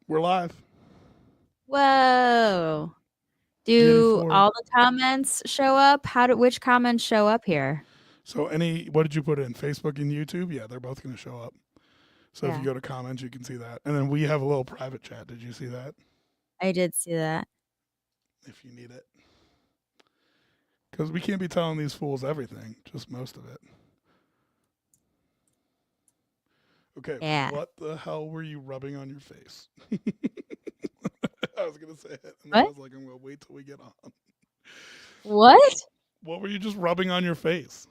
We're live. Whoa. Yitty Do 4. all the comments show up? Which comments show up here? So what did you put in? Facebook and YouTube? Yeah, they're both going to show up. So if you Yeah, go to comments, you can see that. And then we have a little private chat. Did you see that? I did see that. If you need it. Because we can't be telling these fools everything, just most of it. Okay, Yeah. what the hell were you rubbing on your face? I was going to say it, and then I What? was like, I'm going to wait till we get on. What? What were you just rubbing on your face?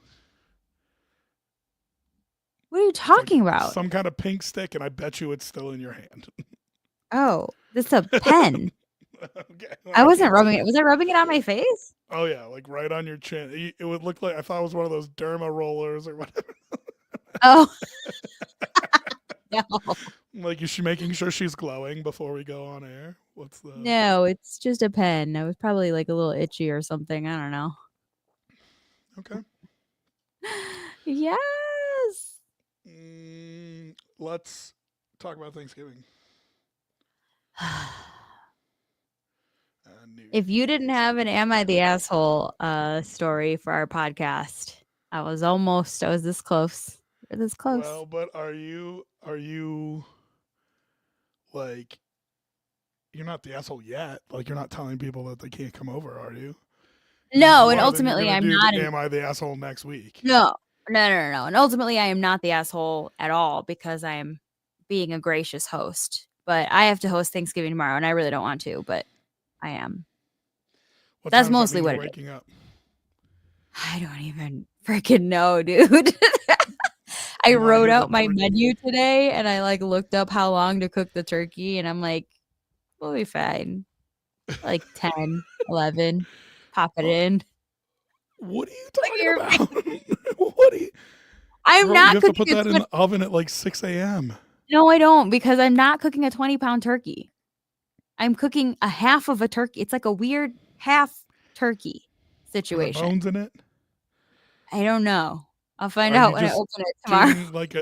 What are you It's like talking about? some kind of pink stick, and I bet you it's still in your hand. Oh, this is a pen. Okay. I wasn't rubbing it. Was I rubbing it on my face? Oh yeah, like right on your chin. It would look like I thought it was one of those derma rollers or whatever. Oh, no. Like is she making sure she's glowing before we go on air? What's the No, it's just a pen. I was probably like a little itchy or something. I don't know. Okay. Yes. Let's talk about Thanksgiving. If you didn't have an Am I the Asshole story for our podcast, I was this close. We're this close. Well, but are you like you're not the asshole yet? Like you're not telling people that they can't come over, are you? No, You and are, then you're ultimately gonna I'm do not the Am I the Asshole next week. no. And ultimately I am not the asshole at all because I am being a gracious host. But I have to host Thanksgiving tomorrow and I really don't want to, but I am. What That's time does that mostly mean what you're it is. waking up? I don't even freaking know, dude. I wrote out my menu today and I like looked up how long to cook the turkey and I'm like, we'll be fine. Like 10, 11, pop it in. What are you Look at talking your face. about? What are you? I'm Girl, you not have to cooking put that in the oven at like 6 a.m. No, I don't because I'm not cooking a 20-pound turkey. I'm cooking a half of a turkey. It's like a weird half turkey Are there situation. bones in it? I don't know. I'll find Are out you when I just open it tomorrow. doing like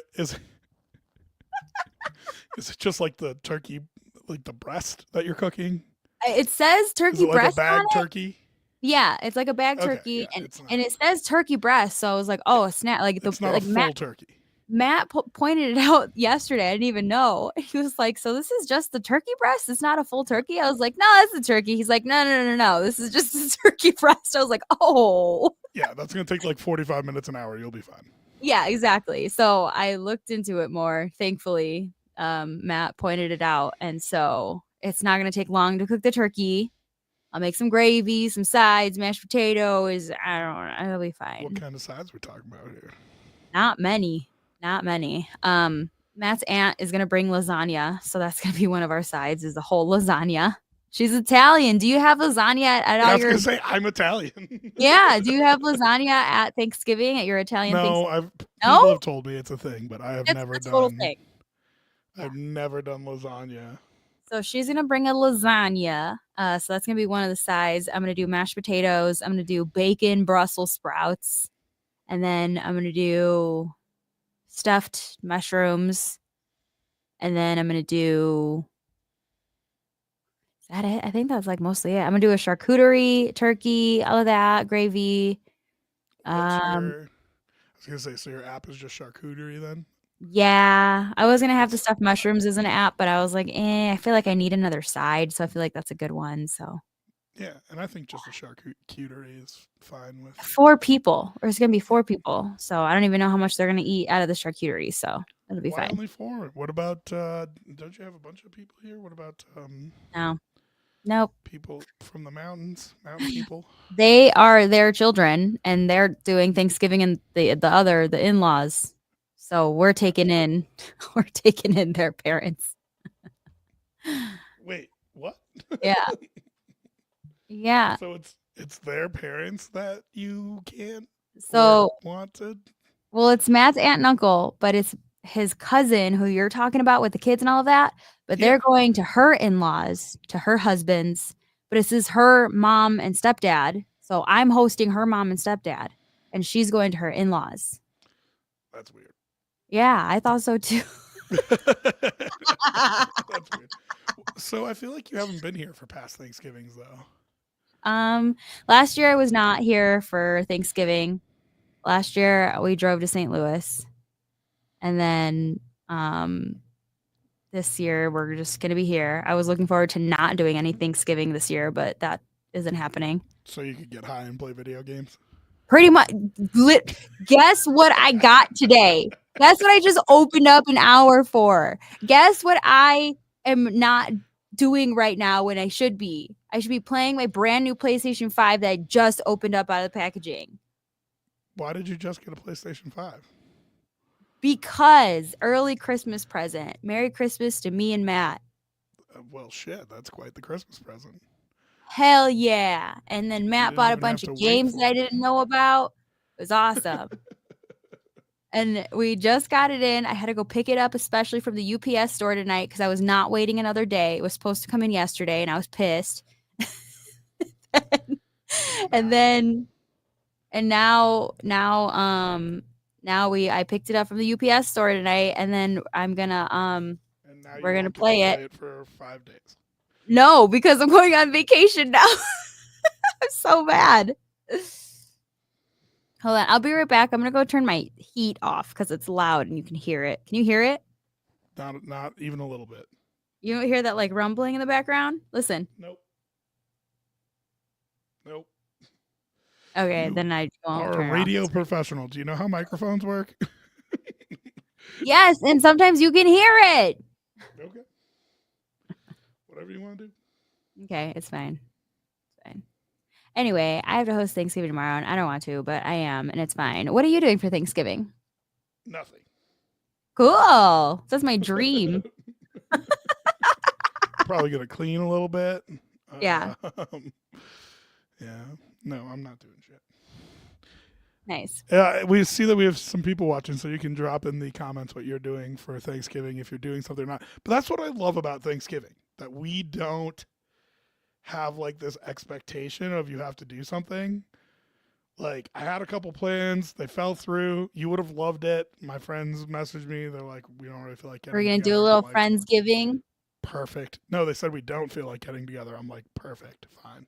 is it just like the turkey, like the breast that you're cooking? It says Is turkey it like a breast on bag it. turkey? Yeah, it's like a bag Okay, turkey yeah, and it's and not. it says turkey breast, so I was like, Yeah, "Oh, snap." Like it's not a full turkey. Matt pointed it out yesterday. I didn't even know. He was like, "So this is just the turkey breast? It's not a full Yeah. turkey?" I was like, "No, that's the turkey." He's like, "No. This is just the turkey breast." I was like, "Oh." Yeah, that's gonna take like 45 minutes an hour. You'll be fine. Yeah, exactly. So I looked into it more. Thankfully, Matt pointed it out, and so it's not going to take long to cook the turkey. I'll make some gravy, some sides, mashed potatoes. I don't know. It'll be What fine. kind of sides we talking about here? Not many. Not many. Matt's aunt is going to bring lasagna, so that's going to be one of our sides. Is the whole lasagna. She's Italian. Do you have lasagna at Yeah, all I was your? gonna say I'm Italian. Yeah. Do you have lasagna at Thanksgiving at your Italian No, Thanksgiving? people No, have told me it's a thing, but I have it's never a total done. thing. Yeah. I've never done lasagna. So she's gonna bring a lasagna. So that's gonna be one of the sides. I'm gonna do mashed potatoes. I'm gonna do bacon Brussels sprouts, and then I'm gonna do stuffed mushrooms, and then I'm gonna do. Is that it? I think that's like mostly it. I'm gonna do a charcuterie, turkey, all of that, gravy. What's Um, your? I was gonna say, so your app is just charcuterie then? yeah, I was gonna have the It's stuffed mushrooms as an app, but I was like, I feel like I need another side, so I feel like that's a good one. So yeah, and I think just a charcuterie is fine with. 4 people. There's gonna be 4 people, so I don't even know how much they're gonna eat out of the charcuterie, so it'll be Why fine. only 4? What about? Don't you have a bunch of people here? What about No. Nope. people from the mountains? Mountain people? They are their children, and they're doing Thanksgiving and the in-laws. So we're taking in we're taking in their parents. Wait, what? Yeah. Yeah. So it's their parents that you can't or So, want to. well, it's Matt's aunt and uncle, but it's his cousin who you're talking about with the kids and all of that, but Yeah, they're going to her in-laws, to her husband's, but this is her mom and stepdad. So I'm hosting her mom and stepdad, and she's going to her in-laws. that's weird. Yeah, I thought so too. That's weird. So I feel like you haven't been here for past Thanksgivings though. Last year I was not here for Thanksgiving. Last year we drove to St. Louis. And then this year we're just going to be here. I was looking forward to not doing any Thanksgiving this year, but that isn't happening. So you could get high and play video games? Pretty much. Guess what I got today? Guess what I just opened up an hour for? Guess what I am not doing right now when I should be? I should be playing my brand new PlayStation 5 that I just opened up out of the packaging. Why did you just get a PlayStation 5? Because early Christmas present. Merry Christmas to me and Matt. Well, shit, that's quite the Christmas present. Hell yeah. And then Matt didn't bought a even bunch have of to wait games for that I it. didn't know about. It was awesome. And we just got it in. I had to go pick it up, especially from the UPS store tonight, because I was not waiting another day. It was supposed to come in yesterday, and I was pissed. And then, and now I picked it up from the UPS store tonight, and then I'm gonna And now we're you gonna won't get to play it. for 5 days. No, because I'm going on vacation now. I'm so mad. Hold on, I'll be right back. I'm gonna go turn my heat off because it's loud and you can hear it. Can you hear it? Not even a little bit. You don't hear that like rumbling in the background? Listen. Nope. Nope. Okay, You then I won't are turn a it radio off. professional. Do you know how microphones work? Yes, and sometimes you can hear it. Okay. Whatever you want to do. Okay, it's fine. It's fine. Anyway, I have to host Thanksgiving tomorrow, and I don't want to, but I am, and it's fine. What are you doing for Thanksgiving? Nothing. Cool. That's my dream. Probably gonna clean a little bit. Yeah. Yeah. No, I'm not doing shit. Nice. Yeah, we see that we have some people watching, so you can drop in the comments what you're doing for Thanksgiving if you're doing something or not. But that's what I love about Thanksgiving, that we don't have like this expectation of you have to do something. Like I had a couple plans, they fell through. You would have loved it. My friends messaged me. They're like, "We don't really feel like getting We're gonna do together." a I'm little like, Friendsgiving. perfect. No, they said we don't feel like getting together. I'm like, perfect, fine.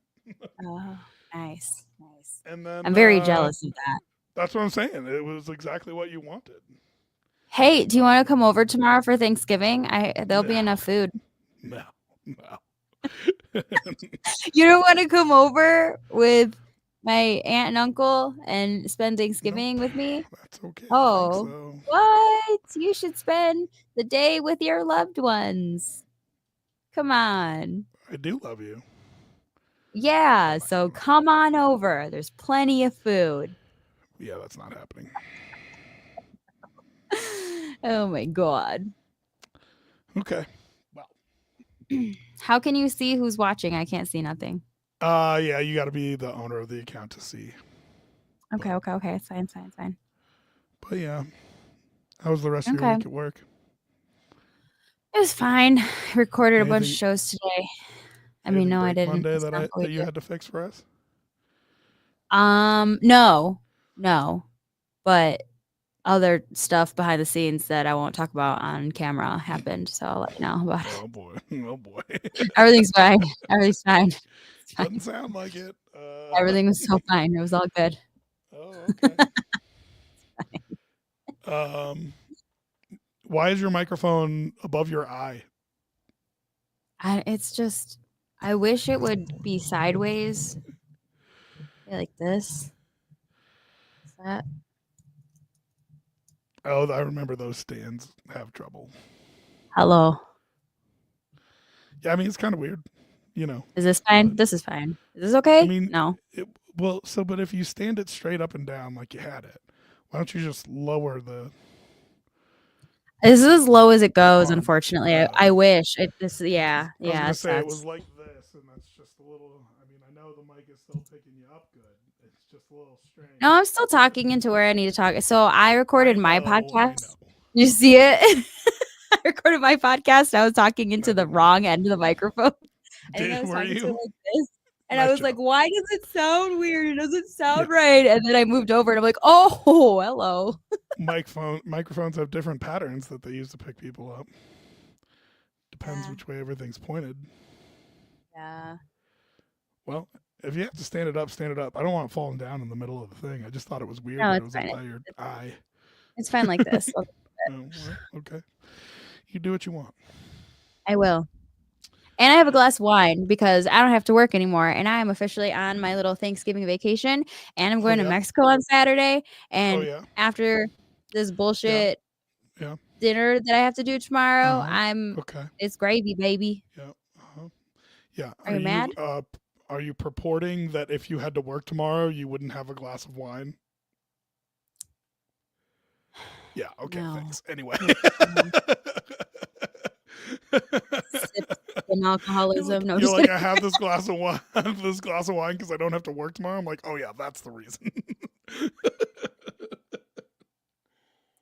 Oh, nice. Nice. And then I'm very jealous of that. That's what I'm saying. It was exactly what you wanted. Hey, do you want to come over tomorrow for Thanksgiving? There'll be No. enough food. No. You don't want to come over with my aunt and uncle and spend Thanksgiving with me? That's okay. Oh, Thanks, though. what? You should spend the day with your loved ones. Come on. I do love you. Yeah, so come on over. There's plenty of food. Yeah, that's not happening. Oh my God. Okay. Well. How can you see who's watching? I can't see nothing. Yeah, you got to be the owner of the account to see. Okay. It's fine. But yeah, how was the rest of your week at work? It was fine. I recorded a bunch of Anything- shows today. I mean, no, I didn't. Monday That's that not what we you did. had to fix for us? No, but other stuff behind the scenes that I won't talk about on camera happened. So I'll let you know about it. Oh boy. Everything's fine. Everything's fine. It's fine. Doesn't sound like it. Everything was so fine. It was all good. Oh, okay. Why is your microphone above your eye? It's just, I wish it would be sideways. Like this. Is that? Oh, I remember those stands have trouble. Hello. Yeah, I mean, it's kind of weird, you know. Is this fine? This is fine. Is this okay? I mean, no. But if you stand it straight up and down like you had it, why don't you just lower the... This is as low as it goes, unfortunately. I wish. I was going to say sucks. it was like this, and that's just a little... I mean, I know the mic is still picking you up good. It's just a little strange. No, I'm still talking into where I need to talk. So I recorded my podcast. I know. You see it? I recorded my podcast. I was talking into the wrong end of the microphone. I think I was Were talking to you? like this. And I Nice was like, job. why does it sound weird? It doesn't sound Yeah. right. And then I moved over and I'm like, oh, hello. Microphones have different patterns that they use to pick people up. Depends Yeah. which way everything's pointed. Yeah. Well, if you have to stand it up, stand it up. I don't want it falling down in the middle of the thing. I just thought it was weird No, that it it's was up fine. by your eye. It's fine like this. Oh, well, okay. You do what you want. I will. And I have a glass of wine because I don't have to work anymore. And I am officially on my little Thanksgiving vacation. And I'm Oh going to yeah. Mexico on Saturday. Oh And yeah. after this Yeah. bullshit Yeah. dinner that I have to do tomorrow, Okay. it's gravy, baby. Yeah. Yeah. Are you mad? Are you purporting that if you had to work tomorrow, you wouldn't have a glass of wine? Yeah. Okay. No. Thanks. Anyway. And alcoholism. No, I'm You're just like, kidding. I have this glass of wine, this glass of wine because I don't have to work tomorrow. I'm like, oh yeah, that's the reason.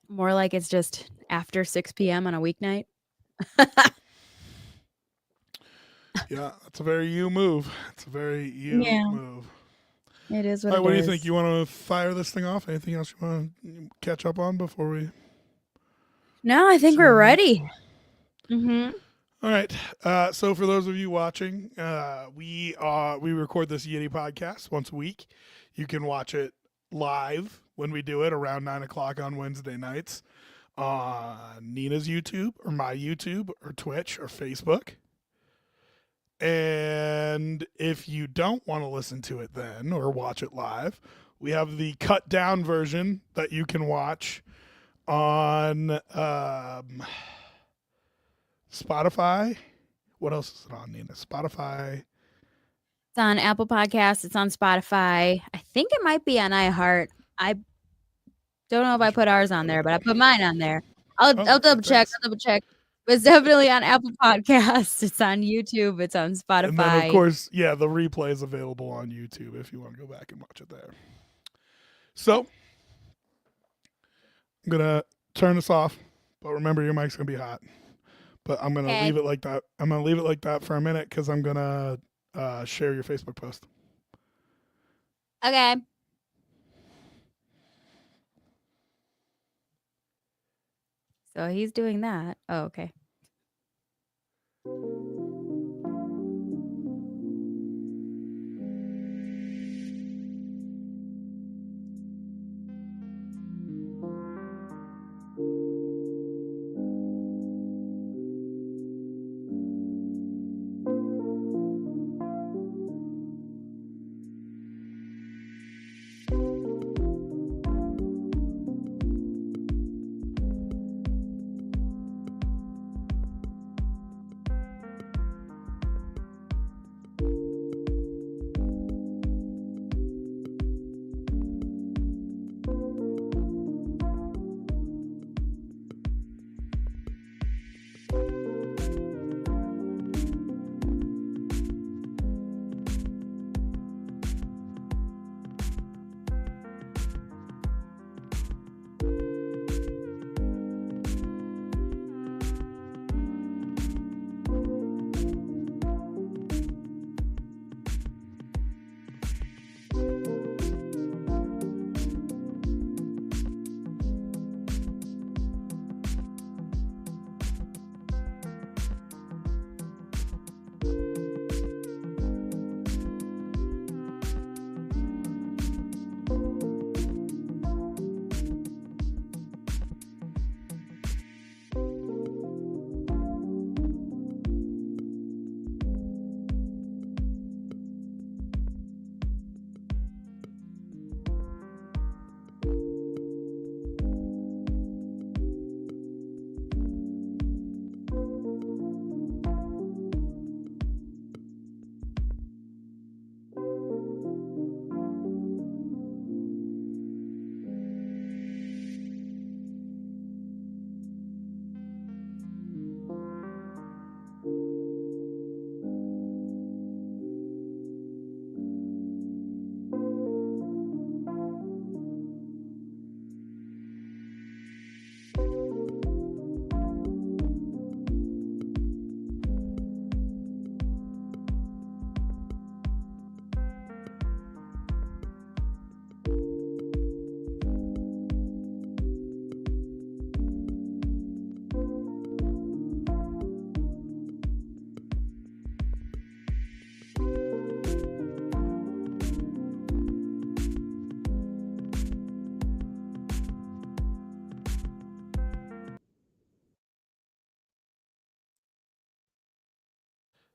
More like it's just after 6 p.m. on a weeknight. Yeah, that's a very you move. It's a very you Yeah, move. it is what All right, it what do you think? is. You want to fire this thing off? Anything else you want to catch up on before we No, I think see where we're we're at? ready. Mm-hmm. All right. So for those of you watching, we record this YITTY podcast once a week. You can watch it live when we do it around 9 o'clock on Wednesday nights on Nina's YouTube or my YouTube or Twitch or Facebook. And if you don't want to listen to it then or watch it live, we have the cut down version that you can watch on Spotify. What else is it on, Nina? Spotify. It's on Apple Podcasts. It's on Spotify. I think it might be on iHeart. I don't know if I put ours on there, but I put mine on there. I'll double check. I'll double check. But it's definitely on Apple Podcasts. It's on YouTube. It's on And then, of Spotify. course, yeah, the replay is available on YouTube if you want to go back and watch it there. So, I'm going to turn this off, but remember your mic's going to be hot. But I'm going to leave it like that. I'm going to leave it like that for a minute because I'm going to share your Facebook post. Okay. So he's doing that. Oh, okay.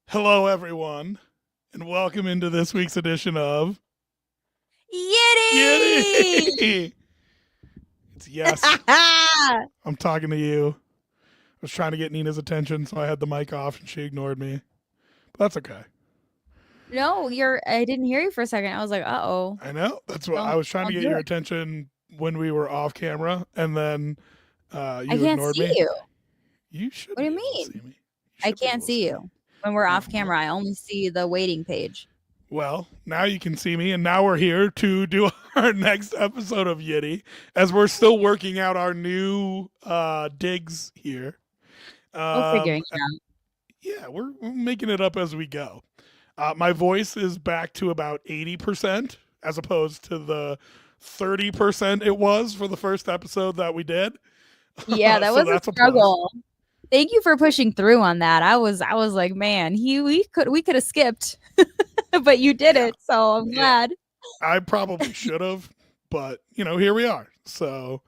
Hello, everyone, and welcome into this week's edition of Yitty! Yitty. It's yes. I'm talking to you. I was trying to get Nina's attention, so I had the mic off, and she ignored me. But that's okay. No, I didn't hear you for a second. I was like, uh-oh. I know. That's what I Don't was trying to don't get do your it. attention when we were off camera, and then I you can't ignored see me. you. You should What do be you able to see mean? me. You I should be can't able to see see me. you. When we're Oh, off camera, I only see the waiting page. well, now you can see me, and now we're here to do our next episode of Yitty, as we're still working out our new digs here. We're figuring Um, it out. yeah, we're making it up as we go. My voice is back to about 80%, as opposed to the 30% it was for the first episode that we did. Yeah, that So was a that's a plus. struggle. Thank you for pushing through on that. I was like, man, we could have skipped, but you did Yeah, it, so I'm yeah. glad. I probably should have, but here we are. So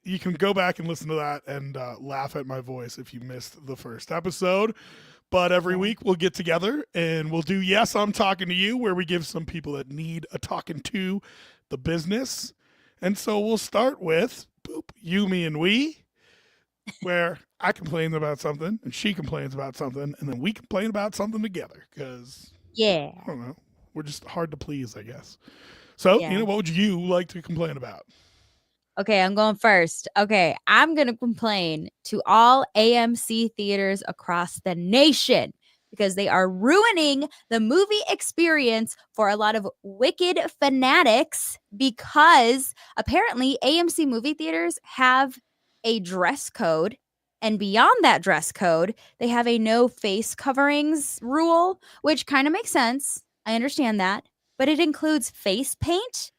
you can go back and listen to that and laugh at my voice if you missed the first episode. But every Yeah. week we'll get together and we'll do Yes, I'm Talking to You, where we give some people that need a talking to the business. And so we'll start with boop, you, me, and we, where I complain about something and she complains about something, and then we complain about something together because, Yeah. I don't know, we're just hard to please, I guess. So, Yeah. what would you like to complain about? Okay, I'm going first. Okay, I'm going to complain to all AMC theaters across the nation because they are ruining the movie experience for a lot of wicked fanatics because apparently AMC movie theaters have a dress code. And beyond that dress code, they have a no face coverings rule, which kind of makes sense. I understand that. But it includes face paint,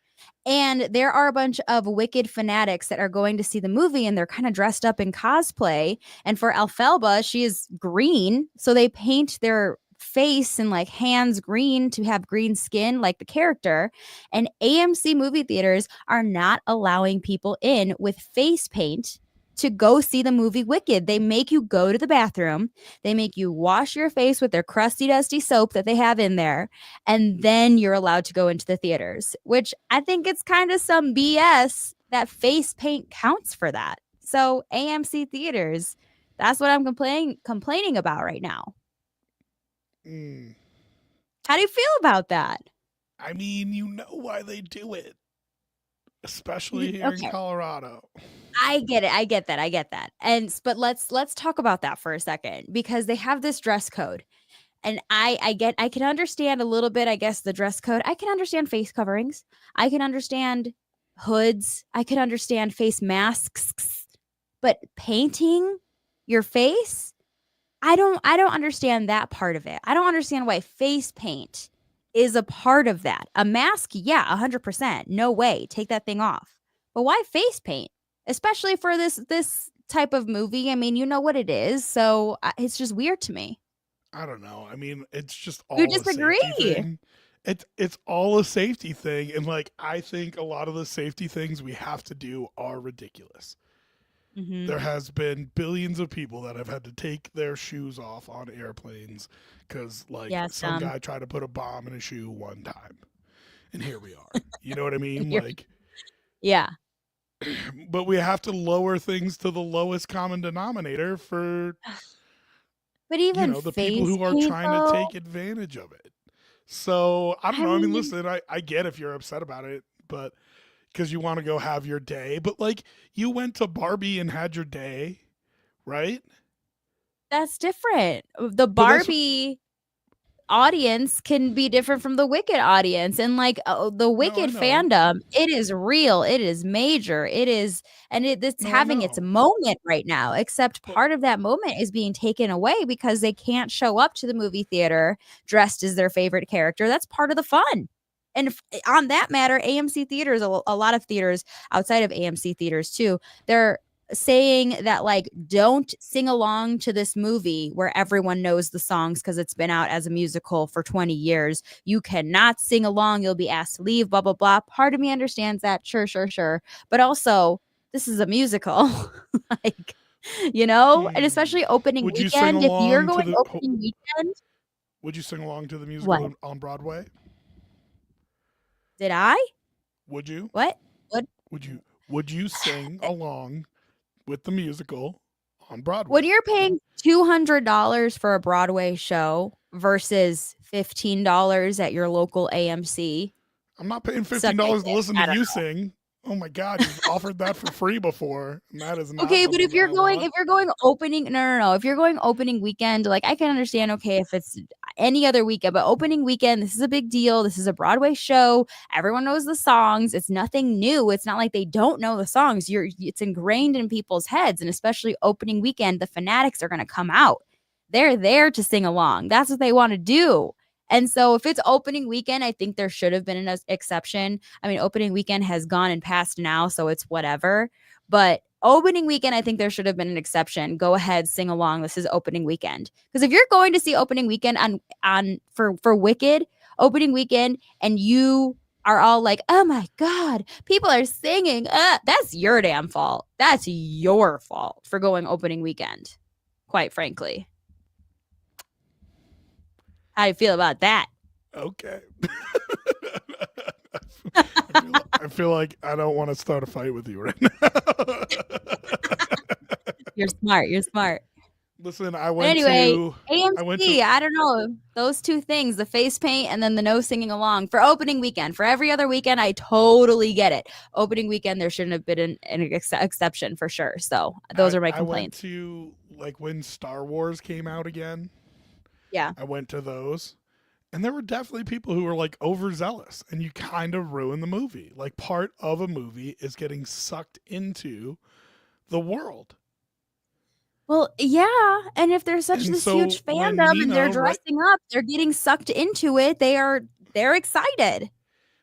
and there are a bunch of wicked fanatics that are going to see the movie and they're kind of dressed up in cosplay. And for Alphalba, she is green. So they paint their face and like hands green to have green skin like the character. And AMC movie theaters are not allowing people in with face paint to go see the movie Wicked. They make you go to the bathroom. They make you wash your face with their crusty, dusty soap that they have in there, and then you're allowed to go into the theaters, which I think it's kind of some BS that face paint counts for that. So AMC theaters, that's what I'm complaining about right now. Mm, How do you feel about that? I mean, you know why they do it, especially here in Okay, Colorado. I get it. I get that. I get that. And but let's talk about that for a second because they have this dress code. And I can understand a little bit, I guess, the dress code. I can understand face coverings. I can understand hoods. I can understand face masks. But painting your face, I don't understand that part of it. I don't understand why face paint is a part of that. A mask, yeah, 100%. No way. Take that thing off. But why face paint? Especially for this type of movie. I mean, you know what it is. So it's just weird to me. I don't know. I mean, it's just You all a safety disagree? thing. It's all a safety thing, and like I think a lot of the safety things we have to do are ridiculous. Mhm. There has been billions of people that have had to take their shoes off on airplanes because like Yes, some guy tried to put a bomb in a shoe one time, and here we are. You know what I mean? you're Like, yeah. but we have to lower things to the lowest common denominator for But even the people face who are paint trying to though, take advantage of it. So I don't I know. I mean, mean, listen, I get if you're upset about it, but because you want to go have your day, but like you went to Barbie and had your day, right? that's different. The But that's Barbie audience can be different from the Wicked audience, and like the no, I Wicked know. fandom, it is real, it is major, it is, and it's No, I having its know. moment right now, except But part of that moment is being taken away because they can't show up to the movie theater dressed as their favorite character. That's part of the fun. And on that matter, AMC theaters, a lot of theaters outside of AMC theaters too, they're saying that like don't sing along to this movie where everyone knows the songs because it's been out as a musical for 20 years. You cannot sing along, you'll be asked to leave, blah blah blah. Part of me understands that, sure. But also, this is a musical. Like, And Hmm. especially opening Would you sing weekend. If you're along to going the opening weekend, Would you sing along to the what? musical on Broadway? Did I? Would you? What? What? Would you sing along with the musical on When Broadway? you're paying $200 for a Broadway show versus $15 at your local AMC, I'm not paying suck my $15 to dick. listen to I don't you sing. Oh my god, you've offered that for free before, and that is not Okay, but something that I if want. you're going opening no, if you're going opening weekend, like I can understand, okay, if it's any other weekend, but opening weekend, this is a big deal. This is a Broadway show. Everyone knows the songs. It's nothing new. It's not like they don't know the songs. It's ingrained in people's heads, and especially opening weekend, the fanatics are going to come out. They're there to sing along. That's what they want to do. And so if it's opening weekend, I think there should have been an exception. I mean, opening weekend has gone and passed now, so it's whatever. But opening weekend, I think there should have been an exception. Go ahead, sing along. This is opening weekend. Because if you're going to see opening weekend on for Wicked opening weekend, and you are all like, "Oh my god, people are singing," that's your damn fault. That's your fault for going opening weekend. Quite frankly, how do you feel about that? Okay. I feel like I don't want to start a fight with you right now. You're smart. You're smart. Listen, I But went anyway, to I went AMC, to I don't know. Those two things, the face paint and then the no singing along for opening weekend. For every other weekend, I totally get it. Opening weekend, there shouldn't have been an exception for sure. So those I are my I went complaints. to like when Star Wars came out again. Yeah. I went to those. And there were definitely people who were like overzealous, and you kind of ruin the movie. Like part of a movie is getting sucked into the world. Well, yeah. And if there's such And this so huge fandom and they're Right dressing up, they're getting sucked into it. They're excited.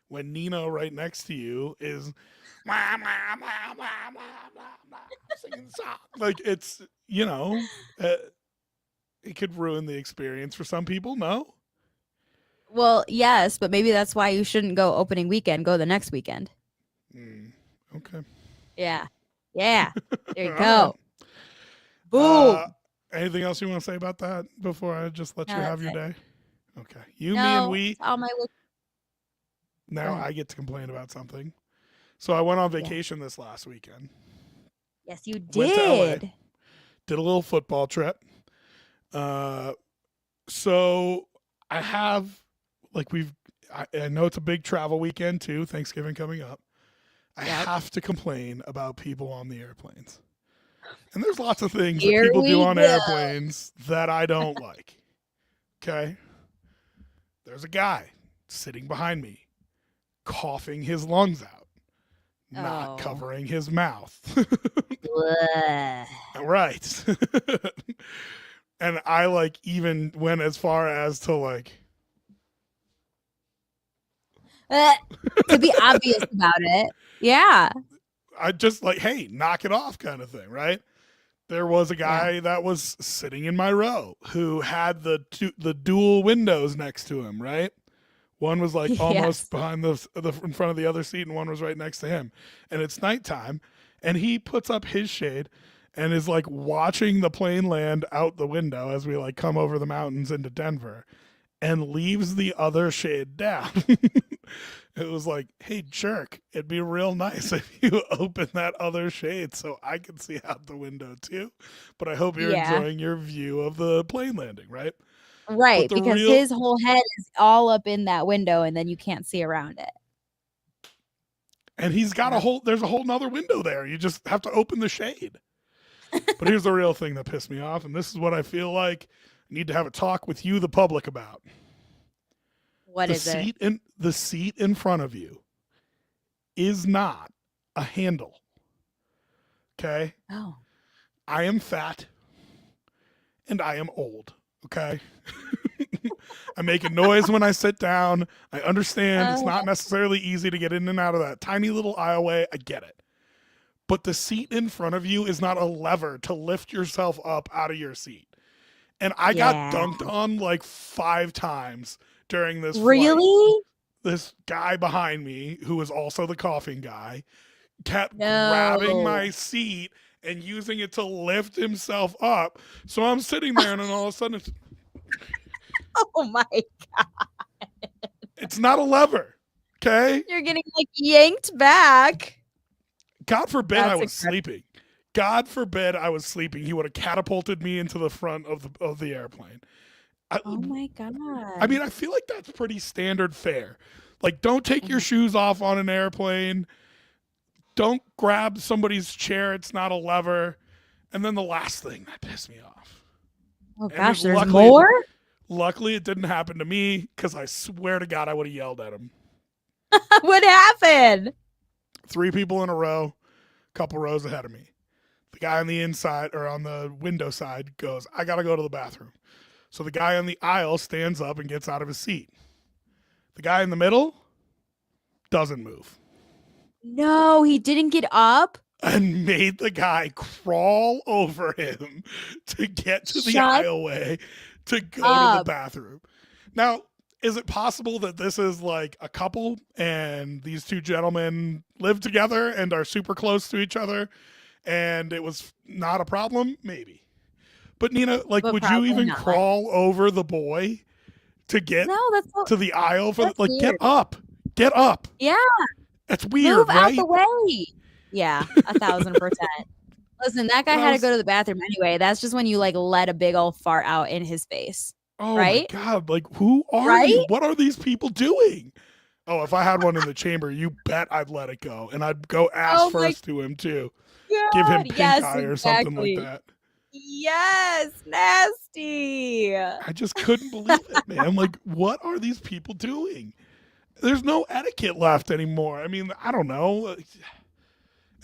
when Nino right next to you is singing the song, like uh, it could ruin the experience for some people. No. Well, yes, but maybe that's why you shouldn't go opening weekend. Go the next weekend. Mm, okay. Yeah. Yeah. There you All right. go. Uh, Boom. anything else you want to say about that before I just let No, you have that's your it. day? Okay. You, me, and No, we. it's all my Go Now ahead. I get to complain about something. So I went on Yeah. vacation this last weekend. Yes, you Went to LA. did. Did a little football trip. Uh, so I have like I know it's a big travel weekend too. Thanksgiving coming up. I Yep. have to complain about people on the airplanes. And there's lots of things that Here people do we on go. airplanes that I don't like. Okay? There's a guy sitting behind me coughing his lungs out, not Oh. covering his mouth. Bleh. Right. And I like even went as far as to like Eh, to be obvious about it. Yeah. I just like, hey, knock it off kind of thing, right? There was a Yeah. guy that was sitting in my row who had the dual windows next to him, right? One was like almost Yes. behind the in front of the other seat, and one was right next to him. And it's nighttime, and he puts up his shade and is like watching the plane land out the window as we like come over the mountains into Denver, and leaves the other shade down. It was like, hey, jerk, it'd be real nice if you open that other shade so I can see out the window too. But I hope you're Yeah. enjoying your view of the plane landing, right? But Right. the Because real, his whole head is all up in that window and then you can't see around it. and he's got Yep. there's a whole nother window there. You just have to open the shade. But here's the real thing that pissed me off, and this is what I feel like I need to have a talk with you, the public, about. What is it? The seat in front of you is not a handle. Okay? Oh. I am fat and I am old. Okay? I make a noise when I sit down. I understand it's not necessarily easy to get in and out of that tiny little aisleway. I get it. But the seat in front of you is not a lever to lift yourself up out of your seat. And I got Yeah. dunked on like 5 times during this flight. Really? This guy behind me, who was also the coughing guy, kept grabbing No. my seat and using it to lift himself up. So I'm sitting there, and then all of a sudden, Oh my! it's not a lever. Okay? You're getting like yanked back. God forbid I That's was incredible. sleeping. God forbid I was sleeping. He would have catapulted me into the front of the airplane. I, Oh my I god. mean, I feel like that's pretty standard fare. Like, don't take your Mhm. shoes off on an airplane. Don't grab somebody's chair. It's not a lever. And then the last thing that pissed me off. Oh And gosh, there's luckily, more. luckily it didn't happen to me because I swear to God I would have yelled at him. What happened? 3 people in a row, couple rows ahead of me. The guy on the inside or on the window side goes, I gotta go to the bathroom. So the guy on the aisle stands up and gets out of his seat. The guy in the middle doesn't move No, he didn't get up. and made the guy crawl over him to get to the Shut aisleway to go to the up. bathroom. Now, is it possible that this is like a couple and these 2 gentlemen live together and are super close to each other and it was not a problem? Maybe. But Nina, like, But would you probably even not. crawl over the boy to get No, to the aisle for that's like get weird. up. Get up. Yeah, That's move weird, out the right? way. Yeah, 1,000%. Listen, that guy And I had to go was to the bathroom anyway. That's just when you like let a big old fart out in his face, oh my right? God, like who are these? Right? What are these people doing? Oh, if I had one in the chamber, you bet I'd let it go. And I'd go ass Oh my first to him too. Give him god. pink Yes, eye or something like exactly. that. Yes, nasty. I just couldn't believe it, man. Like, what are these people doing? There's no etiquette left anymore. I mean, I don't know.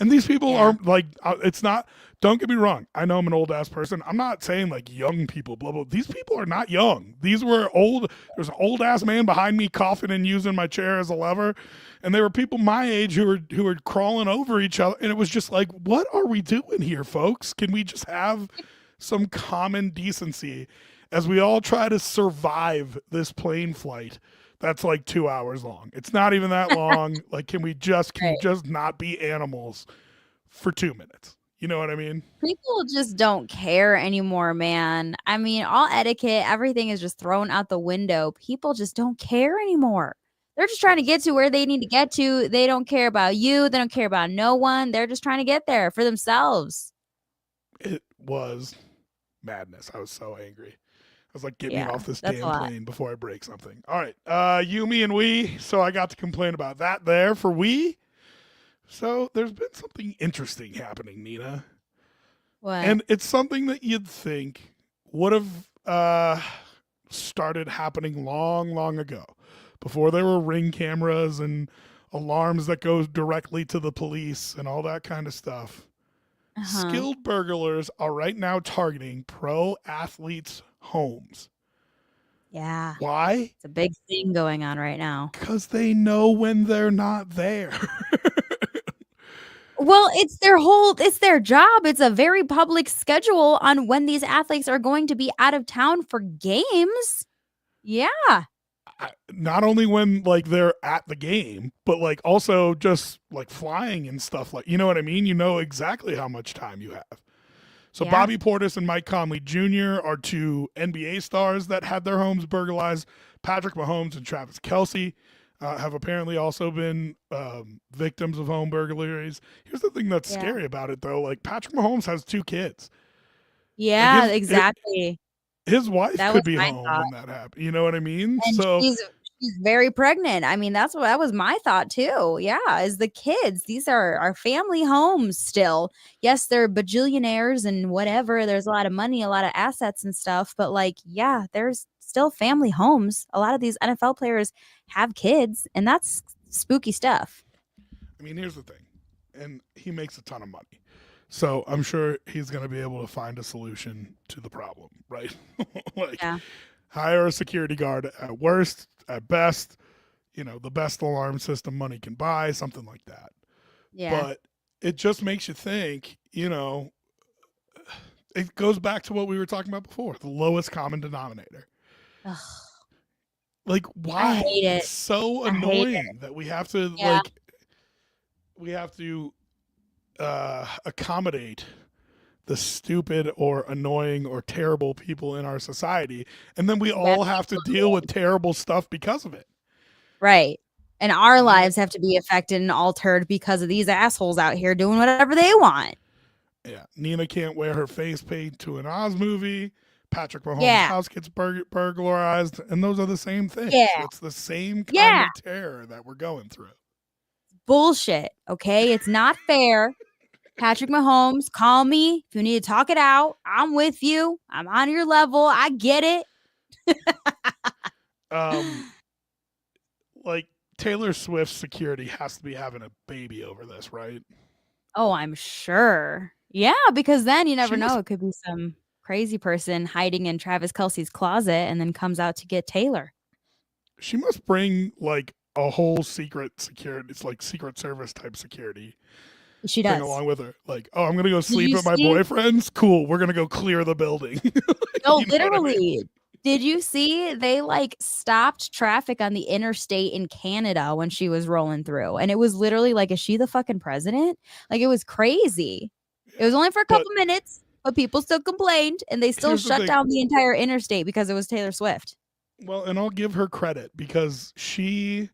And these people Yeah. are like, it's not, don't get me wrong. I know I'm an old ass person. I'm not saying like young people, blah, blah. These people are not young. These were old. There's an old ass man behind me coughing and using my chair as a lever. And there were people my age who were crawling over each other. And it was just like, what are we doing here, folks? Can we just have some common decency as we all try to survive this plane flight? That's like 2 hours long. It's not even that long. Like, can we Right. just not be animals for 2 minutes? You know what I mean? People just don't care anymore, man. I mean, all etiquette, everything is just thrown out the window. People just don't care anymore. They're just trying to get to where they need to get to. They don't care about you. They don't care about no one. They're just trying to get there for themselves. It was madness. I was so angry. I was like, get me Yeah, off this that's a damn lot. plane before I break something. All right. You, me, and we. So I got to complain about that there for we. So there's been something interesting happening, Nina. What? And it's something that you'd think would have started happening long, long ago, before there were ring cameras and alarms that go directly to the police and all that kind of stuff. Uh-huh. Skilled burglars are right now targeting pro athletes' homes. Yeah. Why? It's a big thing going on right now. Because they know when they're not there. Well, it's their job. It's a very public schedule on when these athletes are going to be out of town for games. Yeah. Not only when like they're at the game, but like also just like flying and stuff like you know what I mean? You know exactly how much time you have. So Yeah. Bobby Portis and Mike Conley Jr. are 2 NBA stars that had their homes burglarized. Patrick Mahomes and Travis Kelsey have apparently also been victims of home burglaries. Here's the thing that's Yeah. scary about it, though. Like Patrick Mahomes has 2 kids. Like Yeah, exactly. his wife That was could be my home thought. when that happened. You know what I mean? And So she's very pregnant. I mean, that was my thought too. Yeah, is the kids. These are our family homes still. Yes, they're bajillionaires and whatever. There's a lot of money, a lot of assets and stuff, but like, yeah, there's still family homes. A lot of these NFL players have kids, and that's spooky stuff. I mean, here's the thing, and he makes a ton of money. So I'm sure he's going to be able to find a solution to the problem, right? Like Yeah. hire a security guard at worst, at best, you know, the best alarm system money can buy, something like that. Yeah. But it just makes you think, you know, it goes back to what we were talking about before, the lowest common denominator. Ugh, Like I why? hate it. It's so I hate it. annoying that we have to Yeah. accommodate the stupid or annoying or terrible people in our society, and then we That all have to makes deal with terrible stuff because of it. right. And our Nina, lives have to be affected and altered because of these assholes out here doing whatever they want. yeah, Nina can't wear her face paint to an Oz movie. Patrick Mahomes' Yeah. house gets burglarized, and those are the same things. Yeah. It's the same kind Yeah. of terror that we're going through. Bullshit. Okay. It's not fair. Patrick Mahomes, call me if you need to talk it out. I'm with you. I'm on your level. I get it. Um, like Taylor Swift's security has to be having a baby over this, right? Oh, I'm sure. Yeah, because then you She never know. must It could be some crazy person hiding in Travis Kelsey's closet and then comes out to get Taylor. she must bring like a whole secret security. It's like Secret Service type security She thing does. along with her. Like, oh, I'm gonna go Did sleep you at my see? boyfriend's. Cool, we're gonna go clear the building. No, You know what I mean? literally. Did you see they like stopped traffic on the interstate in Canada when she was rolling through? And it was literally like, is she the fucking president? Like it was crazy. It Yeah, was only for a but couple minutes, but people still complained and they still here's the shut thing. down the entire interstate because it was Taylor Swift. Well, and I'll give her credit because she,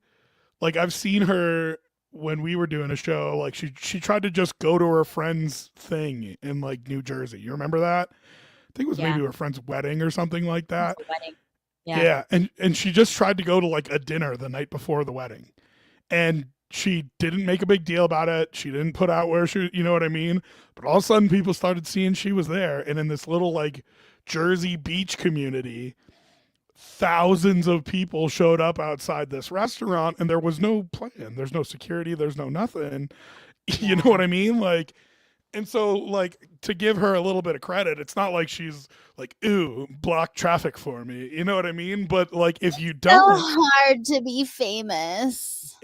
like, I've seen her when we were doing a show. Like, she tried to just go to her friend's thing in like New Jersey. You remember that? I think it was Yeah. maybe her friend's wedding or something like It was that. the wedding. Yeah. Yeah, and she just tried to go to like a dinner the night before the wedding, and she didn't make a big deal about it. She didn't put out where she, you know what I mean? But all of a sudden, people started seeing she was there, and in this little like Jersey Beach community, thousands of people showed up outside this restaurant, and there was no plan. There's no security. There's no nothing. You know Yeah. what I mean? Like, and so, like, to give her a little bit of credit, it's not like she's like, ooh, block traffic for me. You know what I mean? But, like, if you So don't, hard to be famous.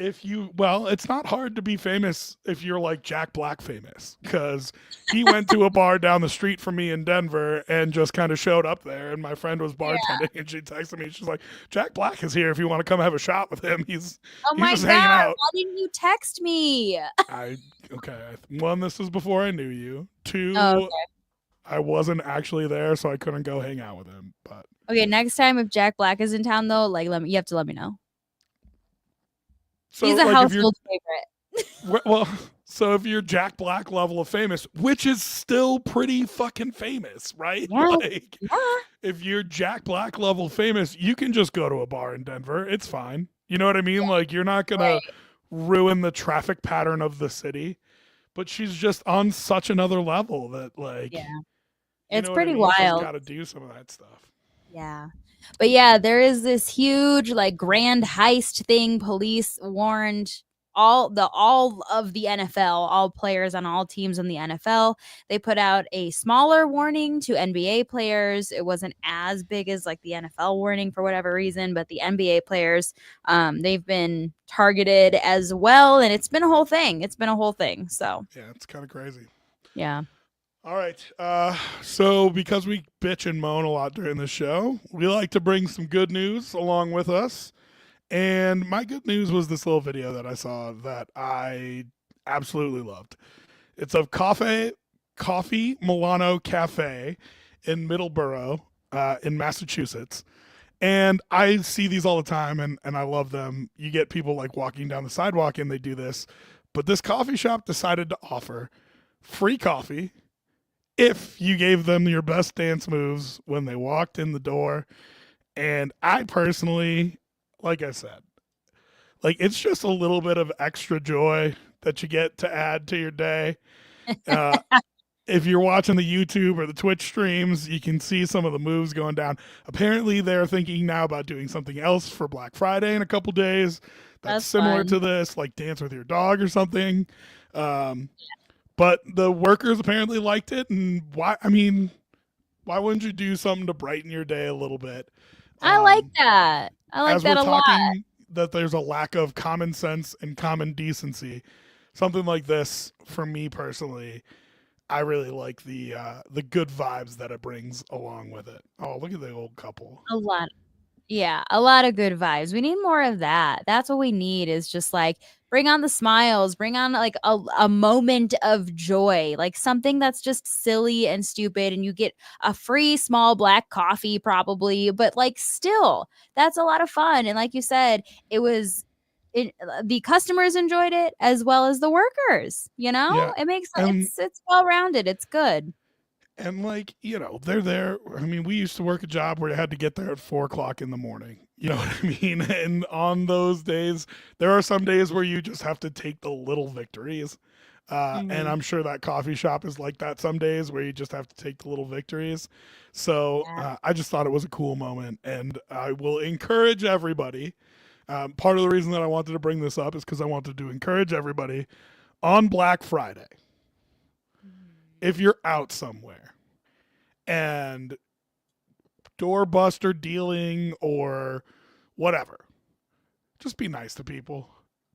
well, it's not hard to be famous if you're like Jack Black famous, because he went to a bar down the street from me in Denver and just kind of showed up there. And my friend was Yeah. bartending, and she texted me. She's like, Jack Black is here if you want to come have a shot with him. Oh He's my just hanging God. out. Why didn't you text me? I okay. One, this is before I knew you. Oh, Two, okay. I wasn't actually there, so I couldn't go hang out with him. But Okay, next time if Jack Black is in town though, like you have to let me know. so He's a like if you're household favorite. well, so if you're Jack Black level of famous, which is still pretty fucking famous, right? Yeah. Like Yeah. if you're Jack Black level famous, you can just go to a bar in Denver. It's fine. You know what I mean? Like you're not gonna Right. ruin the traffic pattern of the city. But she's just on such another level that like Yeah. you It's know what I pretty mean? She's wild. gotta do some of that stuff. Yeah. But yeah, there is this huge like grand heist thing. Police warned all of the NFL, all players on all teams in the NFL. They put out a smaller warning to NBA players. It wasn't as big as like the NFL warning for whatever reason, but the NBA players, they've been targeted as well, and it's been a whole thing. It's been a whole thing. So Yeah, it's kind of crazy. yeah. All right. So because we bitch and moan a lot during the show, we like to bring some good news along with us. And my good news was this little video that I saw that I absolutely loved. It's of Coffee Milano Cafe in Middleborough, in Massachusetts. And I see these all the time, and I love them. You get people like walking down the sidewalk and they do this. But this coffee shop decided to offer free coffee if you gave them your best dance moves when they walked in the door. And I personally, like I said, like it's just a little bit of extra joy that you get to add to your day. Uh, if you're watching the YouTube or the Twitch streams, you can see some of the moves going down. Apparently, they're thinking now about doing something else for Black Friday in a couple days that's That's similar fun. to this, like Dance with Your Dog or something. Um, but the workers apparently liked it, and why? I mean, why wouldn't you do something to brighten your day a little bit? I like Um, that. I like as we're that a lot. talking that there's a lack of common sense and common decency, something like this for me personally, I really like the good vibes that it brings along with it. Oh, look at the old couple. A lot. Yeah, a lot of good vibes. We need more of that. That's what we need is just like bring on the smiles, bring on like a moment of joy, like something that's just silly and stupid. And you get a free small black coffee, probably, but like still, that's a lot of fun. And like you said, it was. The customers enjoyed it as well as the workers. Yeah. It makes And it's well rounded. It's good. like, they're there. I mean, we used to work a job where you had to get there at 4 o'clock in the morning. You know what I mean? And on those days, there are some days where you just have to take the little victories. And Hmm. I'm sure that coffee shop is like that some days where you just have to take the little victories. So Yeah. I just thought it was a cool moment. And I will encourage everybody. Part of the reason that I wanted to bring this up is because I wanted to encourage everybody on Black Friday, Mhm. if you're out somewhere and doorbuster dealing or whatever, just be nice to people,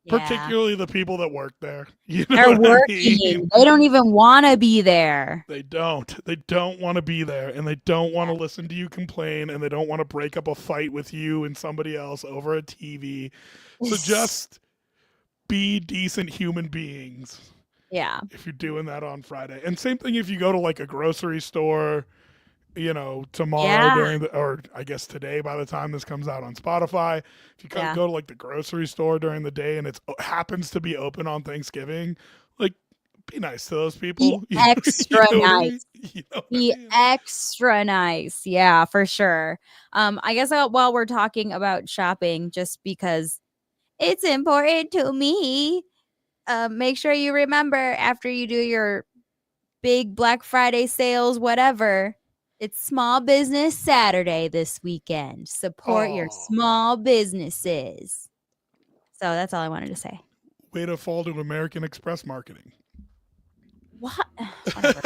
Yeah. particularly the people that work there. You know They're what I mean? working. They don't even want to be there. They don't. They don't want to be there, and they don't want to Yeah. listen to you complain, and they don't want to break up a fight with you and somebody else over a TV. So just be decent human beings Yeah. if you're doing that on Friday. And same thing if you go to like a grocery store, tomorrow Yeah. during or I guess today by the time this comes out on Spotify, if you Yeah. go to like the grocery store during the day and it happens to be open on Thanksgiving, like be nice to those Be people. You extra know what I mean? nice. You know what I Be mean? extra nice. Yeah, for sure. I guess while we're talking about shopping, just because it's important to me, make sure you remember after you do your big Black Friday sales, whatever. It's Small Business Saturday this weekend. Support your Oh, small businesses. So that's all I wanted to say. way to fall to American Express marketing. What? Whatever.